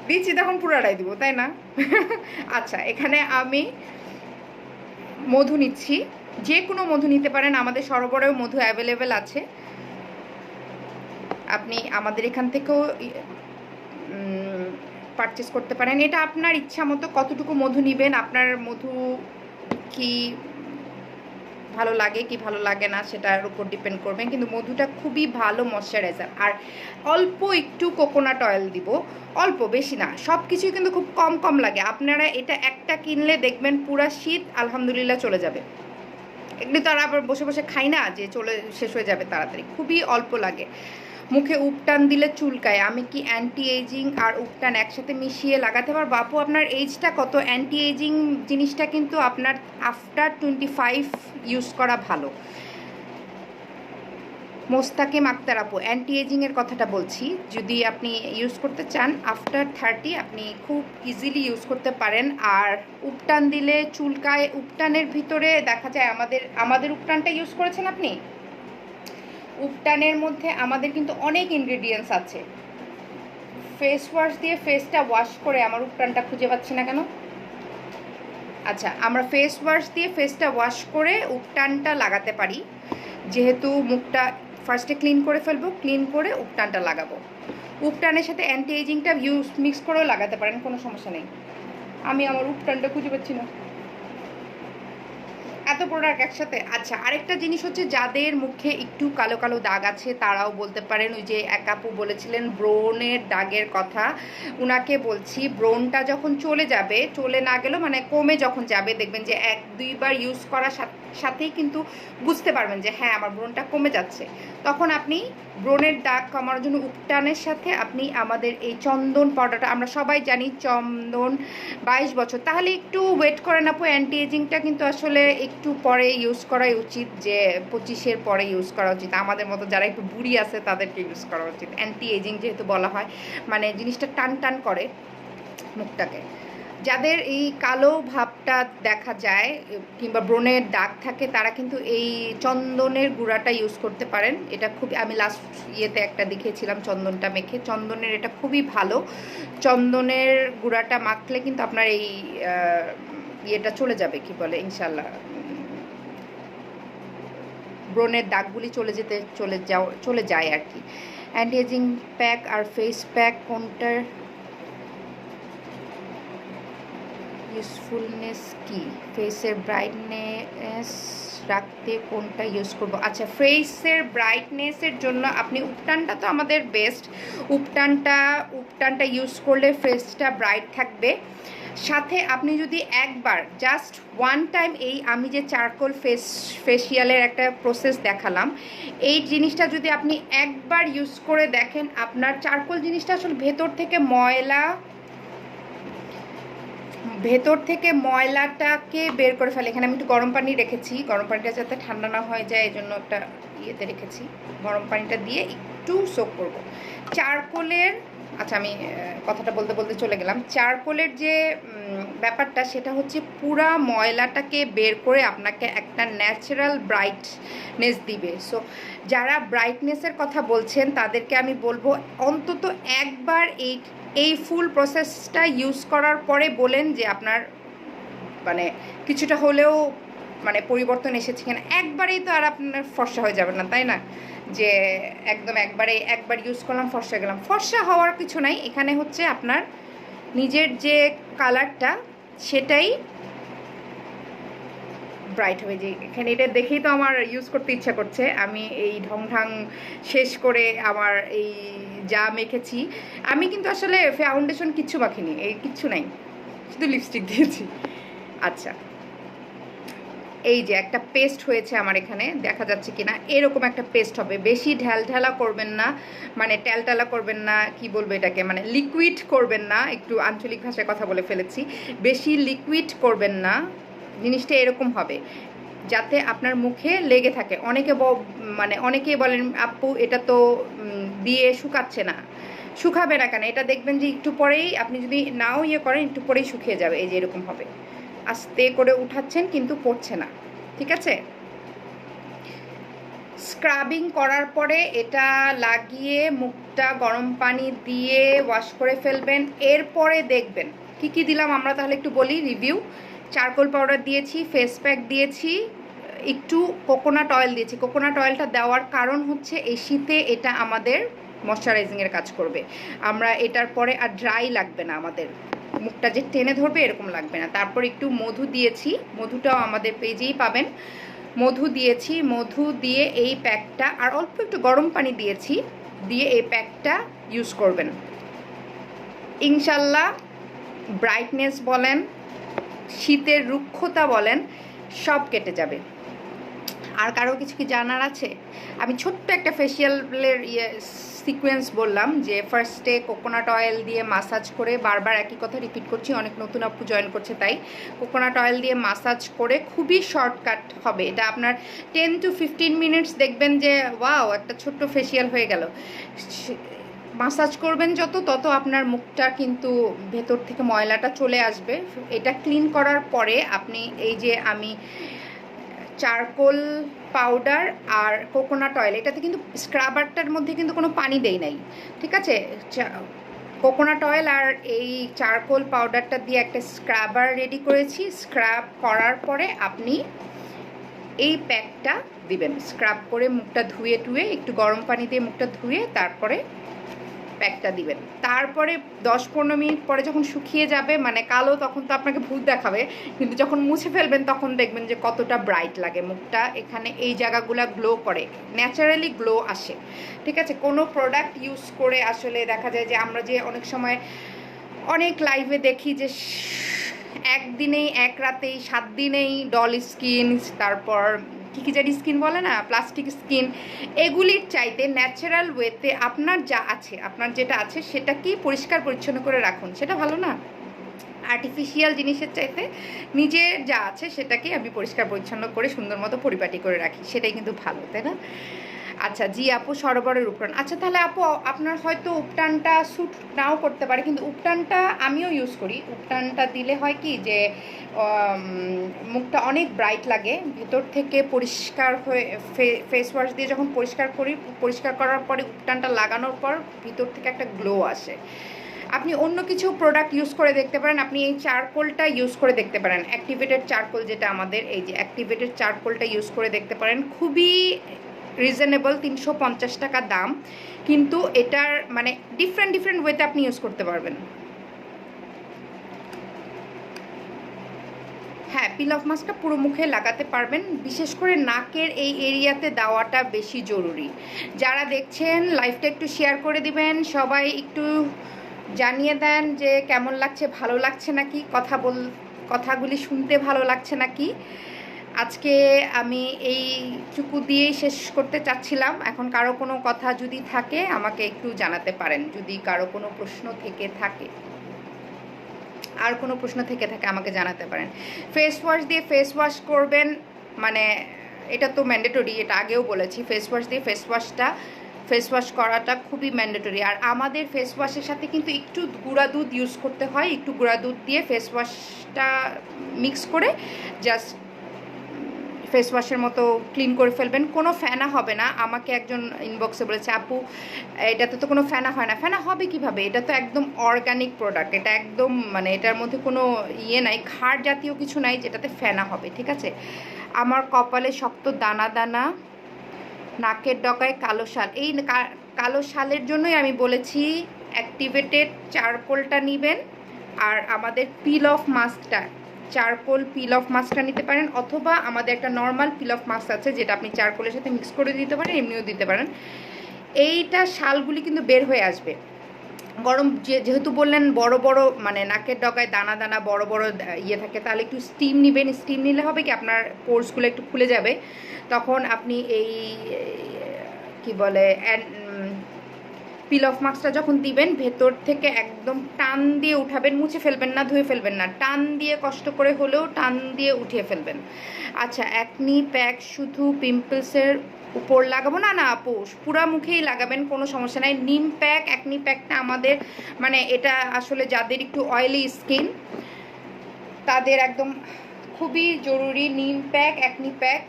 দিচ্ছি, তখন পুরাটাই দিব, তাই না? আচ্ছা, এখানে আমি মধু নিচ্ছি, যে কোনো মধু নিতে পারেন, আমাদের সরবরাহ মধু অ্যাভেলেবেল আছে, আপনি আমাদের এখান থেকেও পারচেস করতে পারেন। এটা আপনার ইচ্ছা মতো কতটুকু মধু নেবেন, আপনার মধু কি ভালো লাগে কি ভালো লাগে না সেটার উপর ডিপেন্ড করবেন, কিন্তু মধুটা খুবই ভালো ময়শ্চারাইজার। আর অল্প একটু কোকোনাট অয়েল দিব, অল্প, বেশি না, সব কিছুই কিন্তু খুব কম কম লাগে। আপনারা এটা একটা কিনলে দেখবেন পুরা শীত আলহামদুলিল্লাহ চলে যাবে। এগুলি তো আর আবার বসে বসে খাই না যে চলে শেষ হয়ে যাবে তাড়াতাড়ি, খুবই অল্প লাগে। মুখে উপটান দিলে চুলকায়, আমি কি অ্যান্টি এজিং আর উপটান একসাথে মিশিয়ে লাগাতে পারবো? আপু আপনার এজটা কত? অ্যান্টি এজিং জিনিসটা কিন্তু আপনার আফটার 25 ইউজ করা ভালো। মোস্তাকিম আক্তার আপু, অ্যান্টি এজিংয়ের কথাটা বলছি, যদি আপনি ইউজ করতে চান আফটার 30 আপনি খুব ইজিলি ইউজ করতে পারেন। আর উপটান দিলে চুলকায়, উপটানের ভিতরে দেখা যায়, আমাদের উপটানটা ইউজ করেছেন আপনি? উপটানের মধ্যে আমাদের কিন্তু অনেক ইনগ্রেডিয়েন্টস আছে। ফেস ওয়াশ দিয়ে ফেসটা ওয়াশ করে, আমার উপটানটা খুঁজে পাচ্ছি না কেন। আচ্ছা, আমরা ফেস ওয়াশ দিয়ে ফেসটা ওয়াশ করে উপটানটা লাগাতে পারি, যেহেতু মুখটা ফার্স্টে ক্লিন করে ফেলবো, ক্লিন করে উপটানটা লাগাবো। উপটানের সাথে অ্যান্টি এজিংটা মিক্স করেও লাগাতে পারেন, কোনো সমস্যা নেই। আমি আমার উপটানটা খুঁজে পাচ্ছি না। এত প্রোডাক্ট একসাথে। আচ্ছা, আরেকটা জিনিস হচ্ছে যাদের মুখে একটু কালো কালো দাগ আছে তারাও বলতে পারেন। ওই যে এক আপু বলেছিলেন ব্রনের দাগের কথা, উনাকে বলছি ব্রনটা যখন চলে যাবে, চলে না গেলেও মানে কমে যখন যাবে, দেখবেন যে 1-2 বার ইউজ করার সাথেই কিন্তু বুঝতে পারবেন যে হ্যাঁ আমার ব্রনটা কমে যাচ্ছে। তখন আপনি ব্রনের দাগ কমানোর জন্য উপটানের সাথে আপনি আমাদের এই চন্দন পাউডারটা, আমরা সবাই জানি চন্দন 22 বছর, তাহলে একটু ওয়েট করেন আপু। অ্যান্টি এজিংটা কিন্তু আসলে একটু পরে ইউজ করাই উচিত, যে 25-এর পরে ইউজ করা উচিত। আমাদের মতো যারা একটু বুড়ি আছে তাদেরকে ইউজ করা উচিত। অ্যান্টি এজিং যেহেতু বলা হয়, মানে জিনিসটা টান টান করে মুখটাকে। যাদের এই কালো ভাবটা দেখা যায় কিংবা ব্রণের দাগ থাকে তারা কিন্তু এই চন্দনের গুঁড়াটা ইউজ করতে পারেন। এটা খুব, আমি লাস্ট ইয়েতে একটা দেখিয়েছিলাম চন্দনটা মেখে, চন্দনের এটা খুবই ভালো। চন্দনের গুঁড়াটা মাখলে কিন্তু আপনার এই ইয়েটা চলে যাবে, কি বলে, ইনশাল্লাহ ব্রণের দাগগুলি চলে যায় আর কি। অ্যান্টি এজিং প্যাক আর ফেস প্যাক কোনটার ইউজফুলনেস কি? ফেসের ব্রাইটনেস রাখতে কোনটা ইউজ করব? আচ্ছা, ফেসের ব্রাইটনেসের জন্য আপনি উপটানটা তো আমাদের বেস্ট। উপটানটা ইউজ করলে ফেসটা ব্রাইট থাকবে। সাথে আপনি যদি একবার জাস্ট ওয়ান টাইম এই আমি যে চারকোল ফেসিয়ালের একটা প্রসেস দেখালাম, এই জিনিসটা যদি আপনি একবার ইউজ করে দেখেন, আপনার চারকোল জিনিসটা আসলে ভেতর থেকে ময়লাটাকে বের করে ফেলে। এখানে আমি একটু গরম পানি রেখেছি, গরম পানিটা যাতে ঠান্ডা না হয়ে যায় এই জন্য একটা ইয়েতে রেখেছি। গরম পানিটা দিয়ে একটু সোক করব চারকোলের। আচ্ছা, আমি কথাটা বলতে বলতে চলে গেলাম। চারকোলের যে ব্যাপারটা সেটা হচ্ছে পুরা ময়লাটাকে বের করে আপনাকে একটা ন্যাচারাল ব্রাইটনেস দিবে। সো যারা ব্রাইটনেসের কথা বলছেন তাদেরকে আমি বলবো অন্তত একবার এই ফুল প্রসেসটা ইউজ করার পরে বলেন যে আপনার মানে কিছুটা হলেও মানে পরিবর্তন এসেছে কিনা। একবারেই তো আর আপনার ফর্সা হয়ে যাবে না, তাই না? যে একদম একবার ইউজ করলাম ফর্সা গেলাম, ফর্সা হওয়ার কিছু নাই। এখানে হচ্ছে আপনার নিজের যে কালারটা সেটাই ব্রাইট হবে। যে এখানে এটা দেখেই তো আমার ইউজ করতে ইচ্ছা করছে। আমি এই ঢং শেষ করে আমার এই যা মেখেছি, আমি কিন্তু আসলে ফাউন্ডেশন কিচ্ছু মাখিনি, এই কিচ্ছু নাই, শুধু লিপস্টিক দিয়েছি। আচ্ছা, এই যে একটা পেস্ট হয়েছে আমার এখানে, দেখা যাচ্ছে কিনা, এরকম একটা পেস্ট হবে। বেশি ঢ্যালঢালা করবেন না, মানে ট্যালটালা করবেন না, কি বলবো এটাকে, মানে লিকুইড করবেন না। একটু আঞ্চলিক ভাষায় কথা বলে ফেলেছি, বেশি লিকুইড করবেন না। জিনিসটা এরকম হবে যাতে আপনার মুখে লেগে থাকে। অনেকেই বলেন আপু এটা তো দিয়ে শুকাচ্ছে না। শুকাবে না কেন? এটা দেখবেন যে একটু পরেই, আপনি যদি নাও ইয়ে করেন একটু পরেই শুকিয়ে যাবে। এই যে এরকম হবে, আস্তে করে উঠাচ্ছেন কিন্তু পড়ছে না, ঠিক আছে? স্ক্রাবিং করার পরে এটা লাগিয়ে মুখটা গরম পানি দিয়ে ওয়াশ করে ফেলবেন। এরপরে দেখবেন কি কি দিলাম আমরা, তাহলে একটু বলি রিভিউ। চারকোল পাউডার দিয়েছি, ফেস প্যাক দিয়েছি, একটু কোকোনাট অয়েল দিয়েছি। কোকোনাট অয়েলটা দেওয়ার কারণ হচ্ছে এই শীতে এটা আমাদের ময়শ্চারাইজিংয়ের কাজ করবে। আমরা এটার পরে আর ড্রাই লাগবে না, আমাদের মুখটা যে টেনে ধরবে এরকম লাগবে না। তারপর একটু মধু দিয়েছি, মধুটাও আমাদের পেজেই পাবেন। মধু দিয়েছি, মধু দিয়ে এই প্যাকটা, আর অল্প একটু গরম পানি দিয়েছি, দিয়ে এই প্যাকটা ইউজ করবেন। ইনশাল্লাহ ব্রাইটনেস বলেন, শীতের রুক্ষতা বলেন, সব কেটে যাবে। আর কারো কিছু কি জানার আছে? আমি ছোট্ট একটা ফেসিয়ালের সিকোয়েন্স বললাম, যে ফার্স্টে কোকোনাট অয়েল দিয়ে মাসাজ করে, বারবার একই কথা রিপিট করছি, অনেক নতুন আপু জয়েন করছে তাই। কোকোনাট অয়েল দিয়ে মাসাজ করে, খুবই শর্টকাট হবে এটা, আপনার 10 to 15 মিনিটস, দেখবেন যে ওয়াও একটা ছোট্ট ফেসিয়াল হয়ে গেল। মাসাজ করবেন তত আপনার মুখটা কিন্তু ভেতর থেকে ময়লাটা চলে আসবে। এটা ক্লিন করার পরে আপনি এই যে আমি চারকোল পাউডার আর কোকোনাট অয়েল, এটাতে কিন্তু স্ক্রাবারটার মধ্যে কিন্তু কোনো পানি দেই নাই, ঠিক আছে? কোকোনাট অয়েল আর এই চারকোল পাউডারটা দিয়ে একটা স্ক্রাবার রেডি করেছি। স্ক্রাব করার পরে আপনি এই প্যাকটা দিবেন। স্ক্রাব করে মুখটা ধুয়ে একটু গরম পানি দিয়ে মুখটা ধুয়ে তারপরে প্যাকটা দিবেন। তারপরে 10-15 মিনিট পরে যখন শুকিয়ে যাবে, মানে কালো, তখন তো আপনাকে ভূত দেখাবে, কিন্তু যখন মুছে ফেলবেন তখন দেখবেন যে কতটা ব্রাইট লাগে মুখটা। এখানে এই জায়গাগুলো গ্লো করে, ন্যাচারালি গ্লো আসে, ঠিক আছে। কোনো প্রোডাক্ট ইউজ করে আসলে দেখা যায় যে আমরা যে অনেক সময় অনেক লাইভে দেখি যে একদিনেই, এক রাতেই, 7 দিনেই ডল স্কিন, তারপর কী জানি স্কিন বলে না, প্লাস্টিক স্কিন, এগুলির চাইতে ন্যাচারাল ওয়েতে আপনার যা আছে, আপনার যেটা আছে সেটাকেই পরিষ্কার পরিচ্ছন্ন করে রাখুন, সেটা ভালো না? আর্টিফিশিয়াল জিনিসের চাইতে নিজের যা আছে সেটাকে আমি পরিষ্কার পরিচ্ছন্ন করে সুন্দর মতো পরিপাটি করে রাখি, সেটাই কিন্তু ভালো, তাই না? আচ্ছা জি আপু, সরোবরের উপটান। আচ্ছা তাহলে আপু আপনার হয়তো উপটানটা স্যুট নাও করতে পারে, কিন্তু উপটানটা আমিও ইউজ করি। উপটানটা দিলে হয় কি যে মুখটা অনেক ব্রাইট লাগে, ভেতর থেকে পরিষ্কার হয়ে, ফেস ওয়াশ দিয়ে যখন পরিষ্কার করি, পরিষ্কার করার পরে উপটানটা লাগানোর পর ভিতর থেকে একটা গ্লো আসে। আপনি অন্য কিছু প্রোডাক্ট ইউজ করে দেখতে পারেন, আপনি এই চারকোলটা ইউজ করে দেখতে পারেন, অ্যাক্টিভেটেড চারকোল, যেটা আমাদের এই যে অ্যাক্টিভেটেড চারকোলটা ইউজ করে দেখতে পারেন। খুবই রিজনেবল, 350 টাকা দাম, কিন্তু এটার মানে ডিফারেন্ট ওয়েতে আপনি ইউজ করতে পারবেন। হ্যাঁ, পিল অফ মাস্কটা পুরো মুখে লাগাতে পারবেন, বিশেষ করে নাকের এই এরিয়াতে দেওয়াটা বেশি জরুরি। যারা দেখছেন লাইভটা একটু শেয়ার করে দিবেন, সবাই একটু জানিয়ে দেন যে কেমন লাগছে, ভালো লাগছে নাকি, কথাগুলি শুনতে ভালো লাগছে নাকি। আজকে আমি এইটুকু দিয়েই শেষ করতে চাচ্ছিলাম। এখন কারো কোনো কথা যদি থাকে আমাকে একটু জানাতে পারেন, যদি কারো কোনো প্রশ্ন থেকে থাকে, আর কোনো প্রশ্ন থেকে থাকে আমাকে জানাতে পারেন। ফেস ওয়াশ দিয়ে ফেস ওয়াশ করবেন, মানে এটা তো ম্যান্ডেটরি, এটা আগেও বলেছি। ফেস ওয়াশ দিয়ে ফেস ওয়াশ করাটা খুবই ম্যান্ডেটরি। আর আমাদের ফেস ওয়াশের সাথে কিন্তু একটু গুঁড়া দুধ ইউজ করতে হয়, একটু গুঁড়া দুধ দিয়ে ফেস ওয়াশটা মিক্স করে জাস্ট ফেস ওয়াশের মতো ক্লিন করে ফেলবেন। কোনো ফেনা হবে না। আমাকে একজন ইনবক্সে বলেছে, আপু এটাতে তো কোনো ফেনা হয় না। ফেনা হবে কিভাবে? এটা তো একদম অর্গানিক প্রোডাক্ট, এটা একদম মানে এটার মধ্যে কোনো ইয়ে নাই, খাড় জাতীয় কিছু নাই যেটাতে ফেনা হবে, ঠিক আছে। আমার কপালে শক্ত দানা দানা, নাকের ডগায় কালো শাল। এই কালো শালের জন্যই আমি বলেছি অ্যাক্টিভেটেড চারকোলটা নেবেন, আর আমাদের পিল অফ মাস্কটা, চারকোল পিল অফ মাস্কটা নিতে পারেন, অথবা আমাদের একটা নর্মাল পিল অফ মাস্ক আছে যেটা আপনি চারকোলের সাথে মিক্স করে দিতে পারেন, এমনিও দিতে পারেন। এইটা শালগুলি কিন্তু বের হয়ে আসবে গরম, যেহেতু বললেন বড় বড় মানে নাকের ডগায় দানা দানা বড় বড় ইয়ে থাকে, তাহলে একটু স্টিম নেবেন। স্টিম নিলে হবে কি আপনার পোর্সগুলো একটু খুলে যাবে, তখন আপনি এই কি বলে পিল অফ মাস্কটা যখন দিবেন ভেতর থেকে একদম টান দিয়ে উঠাবেন, মুছে ফেলবেন না, ধুয়ে ফেলবেন না, টান দিয়ে কষ্ট করে হলেও টান দিয়ে উঠিয়ে ফেলবেন। আচ্ছা, অ্যাকনি প্যাক শুধু পিম্পলসের উপর লাগাবো না? না আপু, পুরা মুখেই লাগাবেন, কোনো সমস্যা নাই। নিম প্যাক, অ্যাকনি প্যাকটা আমাদের মানে এটা আসলে যাদের একটু অয়েলি স্কিন তাদের একদম খুবই জরুরি। নিম প্যাক, অ্যাকনি প্যাক,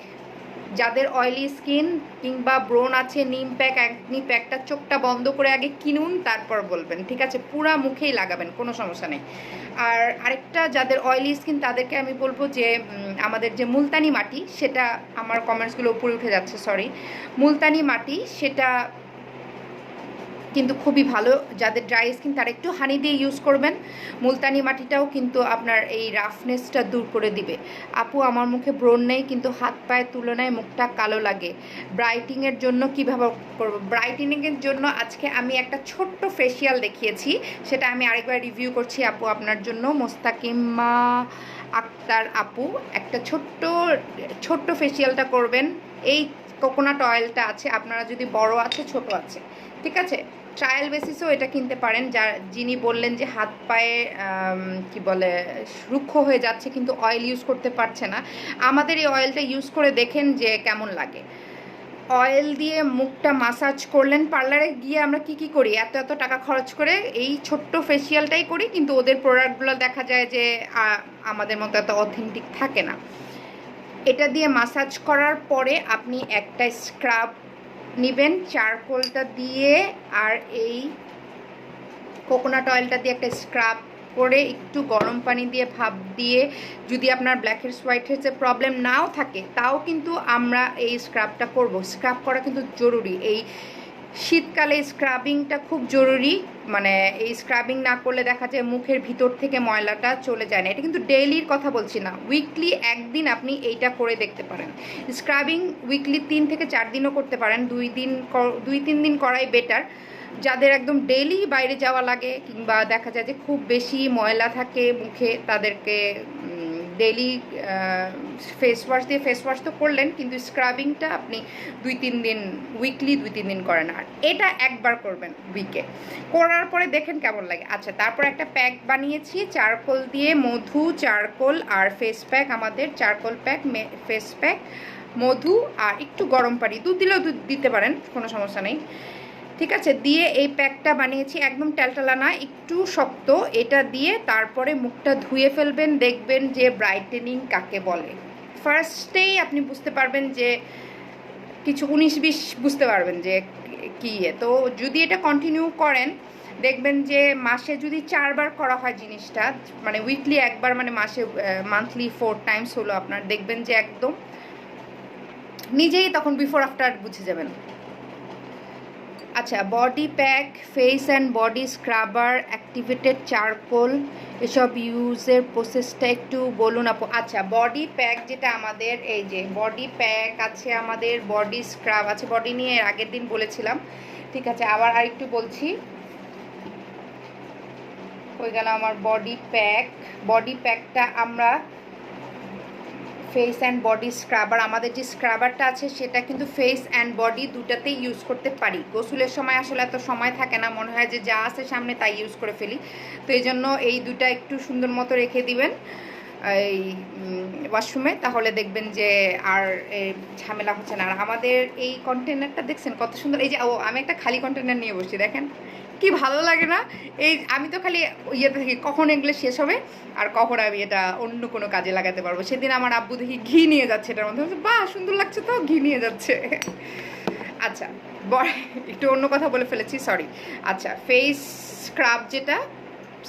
যাদের অয়েলি স্কিন কিংবা ব্রণ আছে, নিম প্যাক, অ্যাকনি প্যাকটা চোখটা বন্ধ করে আগে কিনুন, তারপর বলবেন, ঠিক আছে। পুরা মুখেই লাগাবেন, কোনো সমস্যা নেই। আর আরেকটা, যাদের অয়েলি স্কিন তাদেরকে আমি বলবো যে আমাদের যে মুলতানি মাটি, সেটা আমার কমেন্টসগুলো উপরে উঠে যাচ্ছে, সরি, মুলতানি মাটি সেটা কিন্তু খুবই ভালো। যাদের ড্রাই স্কিন তারা একটু হানি দিয়ে ইউজ করবেন। মুলতানি মাটিটাও কিন্তু আপনার এই রাফনেসটা দূর করে দিবে। আপু আমার মুখে ব্রণ নেই, কিন্তু হাত পায়ের তুলনায় মুখটা কালো লাগে, ব্রাইটিংয়ের জন্য কীভাবে করব? ব্রাইটেনিংয়ের জন্য আজকে আমি একটা ছোট্ট ফেসিয়াল দেখিয়েছি, সেটা আমি আরেকবার রিভিউ করছি আপু আপনার জন্য। মোস্তাকিমা আক্তার আপু, একটা ছোট্ট ফেসিয়ালটা করবেন। এই কোকোনাট অয়েলটা আছে, আপনারা যদি বড় আছে ছোট আছে, ঠিক আছে, ট্রায়াল বেসিসেও এটা কিনতে পারেন। যিনি বললেন যে হাত পায়ে কি বলে রুক্ষ হয়ে যাচ্ছে কিন্তু অয়েল ইউজ করতে পারছে না, আমাদের এই অয়েলটা ইউজ করে দেখেন যে কেমন লাগে। অয়েল দিয়ে মুখটা মাসাজ করলেন। পার্লারে গিয়ে আমরা কি করি, এত টাকা খরচ করে এই ছোট্ট ফেসিয়ালটাই করি, কিন্তু ওদের প্রোডাক্টগুলো দেখা যায় যে আমাদের মতো এত অথেন্টিক থাকে না। এটা দিয়ে মাসাজ করার পরে আপনি একটা স্ক্রাব নেবেন চারকোলটা দিয়ে, আর এই কোকোনাট অয়েলটা দিয়ে একটা স্ক্রাব করে একটু গরম পানি দিয়ে ভাপ দিয়ে, যদি আপনার ব্ল্যাকহেডস হোয়াইটহেডসের প্রবলেম নাও থাকে তাও কিন্তু আমরা এই স্ক্রাবটা করব। স্ক্রাব করা কিন্তু জরুরি। এই শীতকালে স্ক্রাবিংটা খুব জরুরি, মানে এই স্ক্রাবিং না করলে দেখা যায় মুখের ভিতর থেকে ময়লাটা চলে যায় না। এটা কিন্তু ডেইলির কথা বলছি না, উইকলি একদিন আপনি এইটা করে দেখতে পারেন। স্ক্রাবিং উইকলি 3 থেকে 4 দিনও করতে পারেন, 2-3 দিন করাই বেটার। যাদের একদম ডেইলি বাইরে যাওয়া লাগে কিংবা দেখা যায় যে খুব বেশি ময়লা থাকে মুখে, তাদেরকে ডেইলি ফেস ওয়াশ দিয়ে ফেস ওয়াশ তো করলেন, কিন্তু স্ক্রাবিংটা আপনি 2-3 দিন, উইকলি 2-3 দিন করেন। আর এটা একবার করবেন উইকে, করার পরে দেখেন কেমন লাগে। আচ্ছা, তারপর একটা প্যাক বানিয়েছি চারকোল দিয়ে, মধু, চারকোল আর ফেস প্যাক। আমাদের চারকোল প্যাক, ফেস প্যাক, মধু আর একটু গরম পানি, দুধ দিলেও দুধ দিতে পারেন, কোনো সমস্যা নেই, ঠিক আছে, দিয়ে এই প্যাকটা বানিয়েছি। একদম টালটালা না, একটু শক্ত। এটা দিয়ে তারপরে মুখটা ধুয়ে ফেলবেন, দেখবেন যে ব্রাইটেনিং কাকে বলে। ফার্স্টেই আপনি বুঝতে পারবেন যে কিছু 19-20 বুঝতে পারবেন যে কী। তো যদি এটা কন্টিনিউ করেন, দেখবেন যে মাসে যদি 4 বার করা হয় জিনিসটা, মানে উইকলি একবার, মানে মাসে মান্থলি 4 টাইমস হলো আপনার, দেখবেন যে একদম নিজেই তখন বিফোর আফটার বুঝে যাবেন। আচ্ছা, body pack, face and body scrubber, activated charcoal, এসব ইউজের প্রসেসটা একটু বলুন আপু। আচ্ছা, বডি প্যাক যেটা আমাদের, এই যে বডি প্যাক আছে আমাদের, বডি স্ক্রাব আছে, বডি নিয়ে এর আগের দিন বলেছিলাম, ঠিক আছে, আবার আরেকটু বলছি। হয়ে গেল আমার বডি প্যাক। বডি প্যাকটা আমরা ফেস অ্যান্ড বডি স্ক্রাবার, আমাদের যে স্ক্রাবারটা আছে সেটা কিন্তু ফেস অ্যান্ড বডি দুটাতেই ইউজ করতে পারি। গোসলের সময় আসলে এত সময় থাকে না, মনে হয় যে যা আছে সামনে তাই ইউজ করে ফেলি, তো এই জন্য এই দুটা একটু সুন্দর মতো রেখে দিবেন এই ওয়াশরুমে, তাহলে দেখবেন যে আর ঝামেলা হচ্ছে না। আর আমাদের এই কন্টেনারটা দেখছেন কত সুন্দর, এই যে আমি একটা খালি কন্টেনার নিয়ে বসছি, দেখেন কি ভালো লাগে না। এই আমি তো খালি ইয়েতে থাকি কখন এগুলো শেষ হবে আর কখন আমি এটা অন্য কোনো কাজে লাগাতে পারবো। সেদিন আমার আব্বু দেখি ঘি নিয়ে যাচ্ছে এটার মধ্যে, বাহ সুন্দর লাগছে তো, ঘি নিয়ে যাচ্ছে। আচ্ছা, একটু অন্য কথা বলে ফেলেছি, সরি। আচ্ছা, ফেস স্ক্রাব, যেটা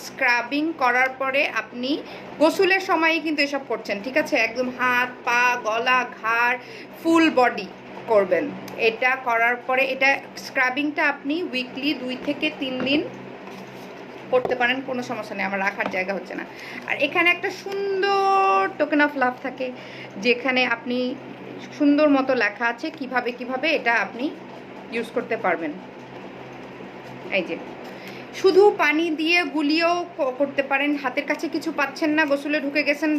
স্ক্রাবিং করার পরে আপনি গোসলের সময়ই কিন্তু এসব করছেন, ঠিক আছে, একদম হাত পা গলা ঘাড় ফুল বডি করবেন। এটা করার পরে এটা স্ক্রাবিংটা আপনি উইকলি 2 থেকে 3 দিন করতে পারেন, কোনো সমস্যা নেই, আমার রাখার জায়গা হচ্ছে না। আর এখানে একটা সুন্দর টোকেন অফ লাভ থাকে, যেখানে আপনি সুন্দর মতো লেখা আছে কিভাবে কিভাবে এটা আপনি ইউজ করতে পারবেন। এই যে শুধু পানি দিয়ে গুলিয়েও করতে পারেন, হাতের কাছে কিছু পাচ্ছেন না, গোসলে ঢুকে গেছেন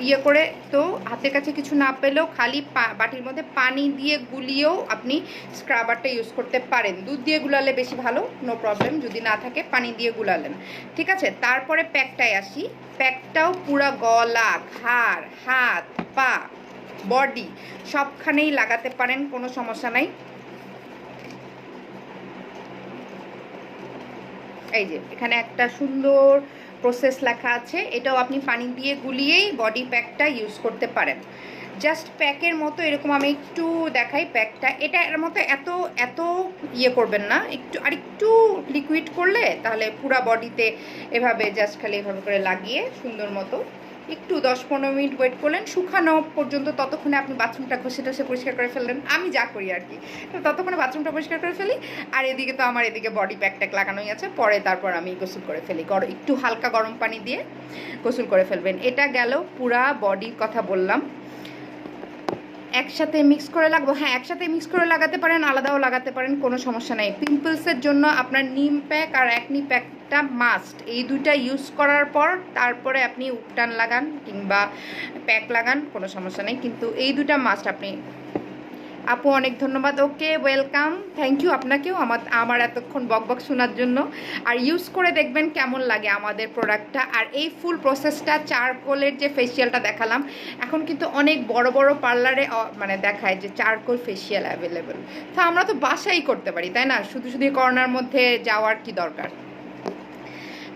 ইয়ে করে, তো হাতের কাছে কিছু না পেলেও খালি বাটির মধ্যে পানি দিয়ে গুলিয়েও আপনি স্ক্রাবারটা ইউজ করতে পারেন। দুধ দিয়ে গুলালে বেশি ভালো, নো প্রবলেম, যদি না থাকে পানি দিয়ে গুলালেন, ঠিক আছে। তারপরে প্যাকটায় আসি। প্যাকটাও পুরা গলা ঘাড় হাত পা বডি সবখানেই লাগাতে পারেন, কোনো সমস্যা নাই। এই যে এখানে একটা সুন্দর প্রসেস লেখা আছে, এটাও আপনি পানি দিয়ে গুলিয়েই বডি প্যাকটা ইউজ করতে পারেন। জাস্ট প্যাকের মতো এরকম আমি একটু দেখাই প্যাকটা, এটা এর মতো এত এত ইয়ে করবেন না, একটু আর একটু লিকুইড করলে তাহলে পুরা বডিতে এভাবে জাস্ট খালি এভাবে করে লাগিয়ে সুন্দর মতো একটু 10-15 মিনিট ওয়েট করলেন শুকানো পর্যন্ত, ততক্ষণে আপনি বাথরুমটা ঘষে টসে পরিষ্কার করে ফেললেন, আমি যা করি আর কি, তো ততক্ষণে বাথরুমটা পরিষ্কার করে ফেলি। আর এদিকে তো আমার এদিকে বডি প্যাক ট্যাক লাগানোই আছে, পরে তারপর আমি গোসল করে ফেলি, একটু হালকা গরম পানি দিয়ে গোসল করে ফেলবেন। এটা গেল পুরা বডির কথা বললাম। একসাথে মিক্স করে লাগবো, হ্যাঁ একসাথে মিক্স করে লাগাতে পারেন, আলাদাও লাগাতে পারেন, কোনো সমস্যা নেই। পিম্পলসের জন্য আপনার নিম প্যাক আর অ্যাকনি প্যাকটা মাস্ট, এই দুইটা ইউজ করার পর তারপরে আপনি উপটান লাগান কিংবা প্যাক লাগান, কোনো সমস্যা নেই, কিন্তু এই দুটা মাস্ট আপনি। আপু অনেক ধন্যবাদ, ওকে ওয়েলকাম, থ্যাংক ইউ আপনাকেও আমার এতক্ষণ বকবক শোনার জন্য। আর ইউজ করে দেখবেন কেমন লাগে আমাদের প্রোডাক্টটা। আর এই ফুল প্রসেসটা চারকোলের যে ফেসিয়ালটা দেখালাম, এখন কিন্তু অনেক বড় বড় পার্লারে মানে দেখায় যে চারকোল ফেসিয়াল অ্যাভেলেবেল, তো আমরা তো বাসাই করতে পারি, তাই না, শুধু শুধু করোনার মধ্যে যাওয়ার কি দরকার।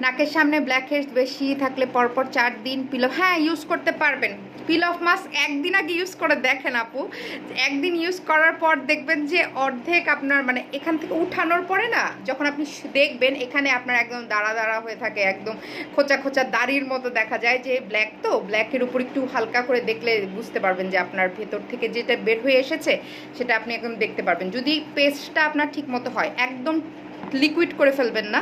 নাকের সামনে ব্ল্যাক হেডস বেশি থাকলে পরপর 4 দিন পিল অফ, হ্যাঁ ইউজ করতে পারবেন। পিল অফ মাস্ক একদিন আগে ইউজ করে দেখেন আপু, একদিন ইউজ করার পর দেখবেন যে অর্ধেক আপনার মানে এখান থেকে উঠানোর পরে না, যখন আপনি দেখবেন এখানে আপনার একদম দাঁড়া দাঁড়া হয়ে থাকে, একদম খোঁচা খোঁচা দাড়ির মতো দেখা যায়, যে ব্ল্যাক তো ব্ল্যাকের উপর একটু হালকা করে দেখলে বুঝতে পারবেন যে আপনার ভেতর থেকে যেটা বের হয়ে এসেছে সেটা আপনি একদম দেখতে পারবেন। যদি পেস্টটা আপনার ঠিক মতো হয়, একদম লিকুইড করে ফেলবেন না,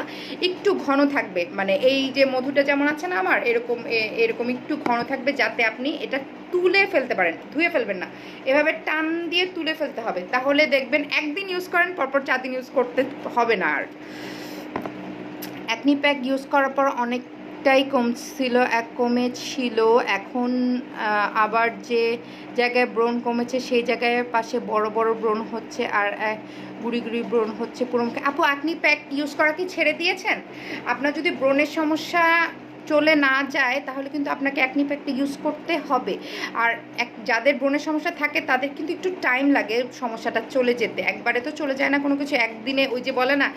একটু ঘন থাকবে, মানে এই যে মধুটা যেমন আছে না আমার এরকম এরকম একটু ঘন থাকবে, যাতে আপনি এটা তুলে ফেলতে পারেন, ধুয়ে ফেলবেন না, এভাবে টান দিয়ে তুলে ফেলতে হবে। তাহলে দেখবেন একদিন ইউজ করেন পরপর 4 দিন ইউজ করতে হবে না আর। অ্যাকনি প্যাক ইউজ করার পর অনেকটাই কমেছিল, এখন আবার যে জায়গায় ব্রণ কমেছে সেই জায়গায় পাশে বড় বড় ব্রণ হচ্ছে আর গুড়ি গুড়ি ব্রণ হচ্ছে পুরো মুখে। আপু অ্যাকনি প্যাক ইউজ করা কি ছেড়ে দিয়েছেন? আপনার যদি ব্রণের সমস্যা চলে না যায় তাহলে কিন্তু আপনাকে অ্যাকনি প্যাকটা ইউজ করতে হবে। আর যাদের ব্রণের সমস্যা থাকে তাদের কিন্তু একটু টাইম লাগে সমস্যাটা চলে যেতে, একবারে তো চলে যায় না কোনো কিছু একদিনে। ওই যে বলে না,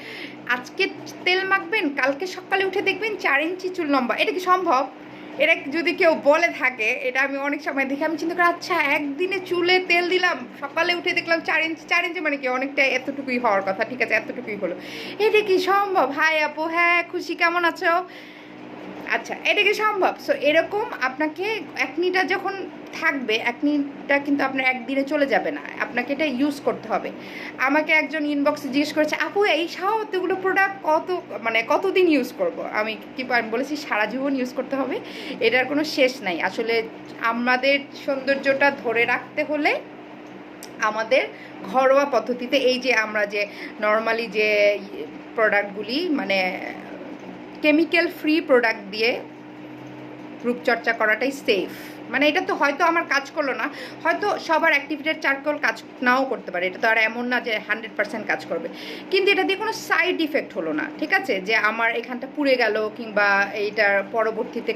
আজকে তেল মাখবেন কালকে সকালে উঠে দেখবেন 4 ইঞ্চি চুল লম্বা, এটা কি সম্ভব? এটা যদি কেউ বলে থাকে, এটা আমি অনেক সময় দেখি, আমি চিন্তা করি আচ্ছা একদিনে চুলে তেল দিলাম সকালে উঠে দেখলাম 4 ইঞ্চি, 4 ইঞ্চি মানে কি অনেকটা, এতটুকুই হওয়ার কথা, ঠিক আছে এতটুকুই হলো, এটা কি সম্ভব? হাই আপু, হ্যাঁ খুশি, কেমন আছো? আচ্ছা, এটা কি সম্ভব? সো এরকম আপনাকে অ্যাকনিটা যখন থাকবে, অ্যাকনিটা কিন্তু আপনার একদিনে চলে যাবে না, আপনাকে এটা ইউজ করতে হবে। আমাকে একজন ইনবক্সে জিজ্ঞেস করেছে, আপু এই এতগুলো প্রোডাক্ট কতদিন ইউজ করব? আমি বলেছি সারা জীবন ইউজ করতে হবে, এটার কোনো শেষ নাই। আসলে আমাদের সৌন্দর্যটা ধরে রাখতে হলে আমাদের ঘরোয়া পদ্ধতিতে, এই যে আমরা যে নর্মালি যে প্রোডাক্টগুলি মানে কেমিক্যাল ফ্রি প্রোডাক্ট দিয়ে রূপচর্চা করাটাই সেফ। মানে এটা তো হয়তো আমার কাজ করলো না, হয়তো সবার অ্যাক্টিভেটেড চারকোল কাজ নাও করতে পারে, এটা তো আর এমন না যে 100% কাজ করবে, কিন্তু এটা দিয়ে কোনো সাইড ইফেক্ট হলো না, ঠিক আছে, যে আমার এখানটা পুড়ে গেল কিংবা এইটার পরবর্তীতে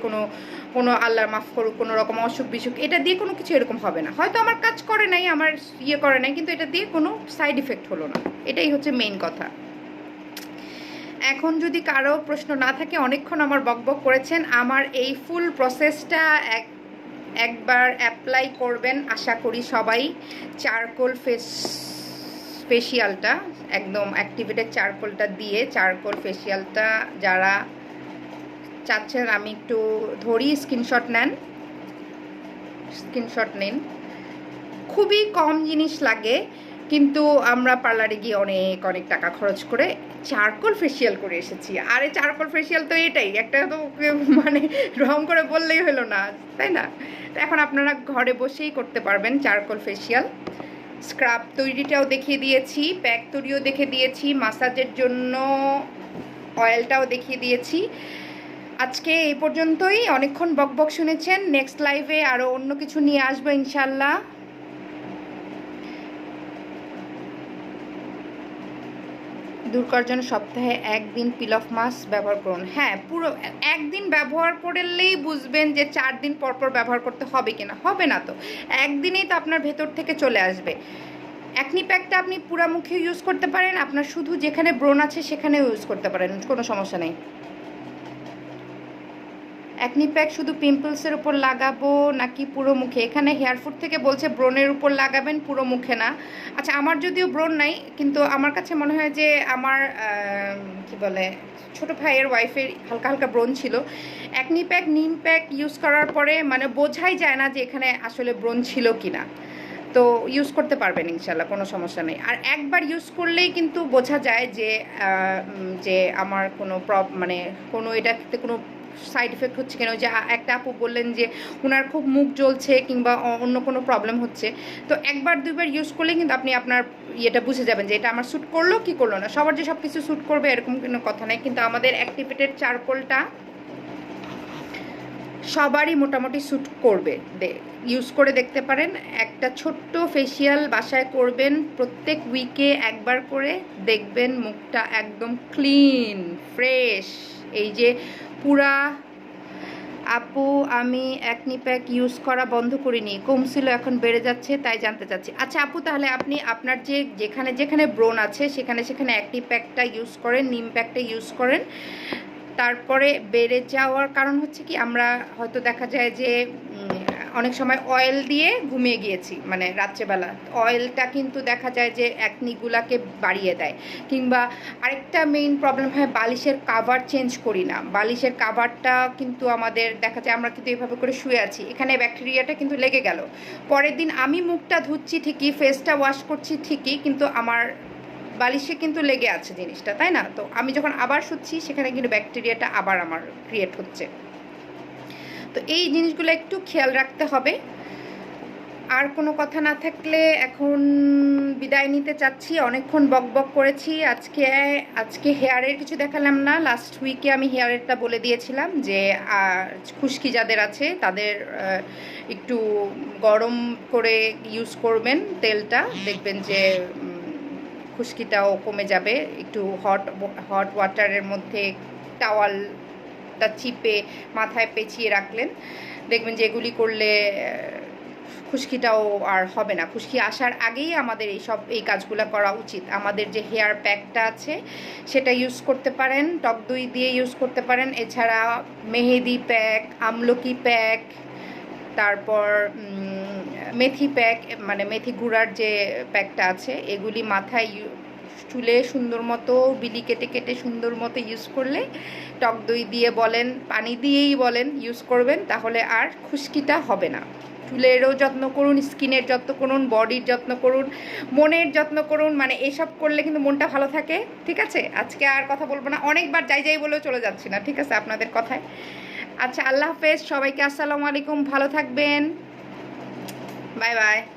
কোনো আল্লাহর মাফ করুক কোনো রকম অসুখ বিসুখ, এটা দিয়ে কোনো কিছু এরকম হবে না। হয়তো আমার কাজ করে নাই, আমার করে নাই, কিন্তু এটা দিয়ে কোনো সাইড ইফেক্ট হলো না, এটাই হচ্ছে মেইন কথা। এখন যদি কারো প্রশ্ন না থাকে, অনেকক্ষণ আমার বকবক করেছেন, আমার এই ফুল প্রসেসটা একবার অ্যাপ্লাই করবেন আশা করি সবাই। চারকোল ফেসিয়ালটা একদম অ্যাক্টিভেটেড চারকোলটা দিয়ে, চারকোল ফেসিয়ালটা যারা চাচ্ছেন আমি একটু ধরি, স্ক্রিনশট নিন। খুবই কম জিনিস লাগে, কিন্তু আমরা পার্লারে গিয়ে অনেক অনেক টাকা খরচ করে চারকোল ফেসিয়াল করে এসেছি। আর এই চারকোল ফেসিয়াল তো এটাই একটা, তো মানে রং করে বললেই হলো না, তাই না? তো এখন আপনারা ঘরে বসেই করতে পারবেন চারকোল ফেসিয়াল। স্ক্রাব তৈরিটাও দেখিয়ে দিয়েছি, প্যাক তৈরিও দেখিয়ে দিয়েছি, মাসাজের জন্য অয়েলটাও দেখিয়ে দিয়েছি। আজকে এই পর্যন্তই, অনেকক্ষণ বকবক শুনেছেন। নেক্সট লাইভে আরও অন্য কিছু নিয়ে আসবো ইনশাল্লাহ। দূর করার জন্য সপ্তাহে একদিন পিল অফ মাস্ক ব্যবহার করুন। হ্যাঁ, পুরো একদিন ব্যবহার করলেই বুঝবেন যে 4 দিন পরপর ব্যবহার করতে হবে কিনা, হবে না তো একদিনেই তো আপনার ভেতর থেকে চলে আসবে। অ্যাকনি প্যাকটা আপনি পুরা মুখে ইউজ করতে পারেন, আপনার শুধু যেখানে ব্রণ আছে সেখানেও ইউজ করতে পারেন, কোনো সমস্যা নেই। অ্যাকনি প্যাক শুধু পিম্পলসের উপর লাগাবো নাকি পুরো মুখে? এখানে হেয়ার ফুড থেকে বলছে ব্রণের উপর লাগাবেন, পুরো মুখে না। আচ্ছা, আমার যদিও ব্রণ নাই, কিন্তু আমার কাছে মনে হয় যে আমার কি বলে ছোটো ভাইয়ের ওয়াইফের হালকা হালকা ব্রণ ছিল। অ্যাকনি প্যাক নিম প্যাক ইউজ করার পরে মানে বোঝাই যায় না যে এখানে আসলে ব্রণ ছিল কি না, তো ইউজ করতে পারবেন ইনশাল্লাহ, কোনো সমস্যা নেই। আর একবার ইউজ করলেই কিন্তু বোঝা যায় যে আমার কোনো মানে কোনো এটাতে কোনো সাইড এফেক্ট হচ্ছে কেন। যে একটা আপু বললেন যে ওনার খুব মুখ জ্বলছে কিংবা অন্য কোনো প্রবলেম হচ্ছে, তো একবার দুইবার ইউজ করলে কিন্তু আপনি আপনার ইয়েটা বুঝে যাবেন যে এটা আমার শ্যুট করলো কি করলো না। সবার যে সব কিছু শ্যুট করবে এরকম কোনো কথা নেই, কিন্তু আমাদের অ্যাক্টিভেটেড চারকোলটা সবারই মোটামুটি শ্যুট করবে, ইউজ করে দেখতে পারেন। একটা ছোট্ট ফেসিয়াল বাসায় করবেন প্রত্যেক উইকে একবার করে, দেখবেন মুখটা একদম ক্লিন ফ্রেশ। এই যে পুরা আপু আমি অ্যাকনি প্যাক ইউজ করা বন্ধ করিনি, কমছিল এখন বেড়ে যাচ্ছে, তাই জানতে চাচ্ছি। আচ্ছা আপু, তাহলে আপনি আপনার যেখানে যেখানে ব্রণ আছে সেখানে সেখানে অ্যাকনি প্যাকটা ইউজ করেন, নিম প্যাকটা ইউজ করেন, তারপরে বেড়ে যাওয়ার কারণ হচ্ছে কি, আমরা হয়তো দেখা যায় যে অনেক সময় অয়েল দিয়ে ঘুমিয়ে গিয়েছি, মানে রাত্রেবেলা অয়েলটা কিন্তু দেখা যায় যে অ্যাকনিগুলাকে বাড়িয়ে দেয়। কিংবা আরেকটা মেইন প্রবলেম হয়, বালিশের কাভার চেঞ্জ করি না। বালিশের কাভারটা কিন্তু আমাদের দেখা যায় আমরা কিন্তু এভাবে করে শুয়ে আছি, এখানে ব্যাকটেরিয়াটা কিন্তু লেগে গেল। পরের দিন আমি মুখটা ধুচ্ছি ঠিকই, ফেসটা ওয়াশ করছি ঠিকই, কিন্তু আমার বালিশে কিন্তু লেগে আছে জিনিসটা, তাই না? তো আমি যখন আবার শুচ্ছি সেখানে কিন্তু ব্যাকটেরিয়াটা আবার আমার ক্রিয়েট হচ্ছে। তো এই জিনিসগুলো একটু খেয়াল রাখতে হবে। আর কোনো কথা না থাকলে এখন বিদায় নিতে চাচ্ছি। অনেকক্ষণ বক বক করেছি। আজকে হেয়ারের কিছু দেখালাম না। লাস্ট উইকে আমি হেয়ারেরটা বলে দিয়েছিলাম যে খুশকি যাদের আছে তাদের একটু গরম করে ইউজ করবেন তেলটা, দেখবেন যে খুশকিটাও কমে যাবে। একটু হট ওয়াটারের মধ্যে টাওয়ালটা চিপে মাথায় পেঁচিয়ে রাখলেন, দেখবেন যে এগুলি করলে খুশকিটাও আর হবে না। খুশকি আসার আগেই আমাদের এই কাজগুলো করা উচিত। আমাদের যে হেয়ার প্যাকটা আছে সেটা ইউজ করতে পারেন, টক দই দিয়ে ইউজ করতে পারেন। এছাড়া মেহেদি প্যাক, আমলকি প্যাক, তারপর মেথি প্যাক, মানে মেথি গুঁড়ার যে প্যাকটা আছে, এগুলি মাথায় চুলে সুন্দর মতো বিলি কেটে কেটে সুন্দর মতো ইউজ করলে, টক দই দিয়ে বলেন পানি দিয়েই বলেন ইউজ করবেন, তাহলে আর খুশকিটা হবে না। চুলেরও যত্ন করুন, স্কিনের যত্ন করুন, বডির যত্ন করুন, মনের যত্ন করুন, মানে এসব করলে কিন্তু মনটা ভালো থাকে। ঠিক আছে, আজকে আর কথা বলবো না, অনেকবার যাই বলেও চলে যাচ্ছি না, ঠিক আছে আপনাদের কথায়। আচ্ছা, আল্লাহ হাফেজ সবাইকে, আসসালামু আলাইকুম, ভালো থাকবেন, বাই বাই।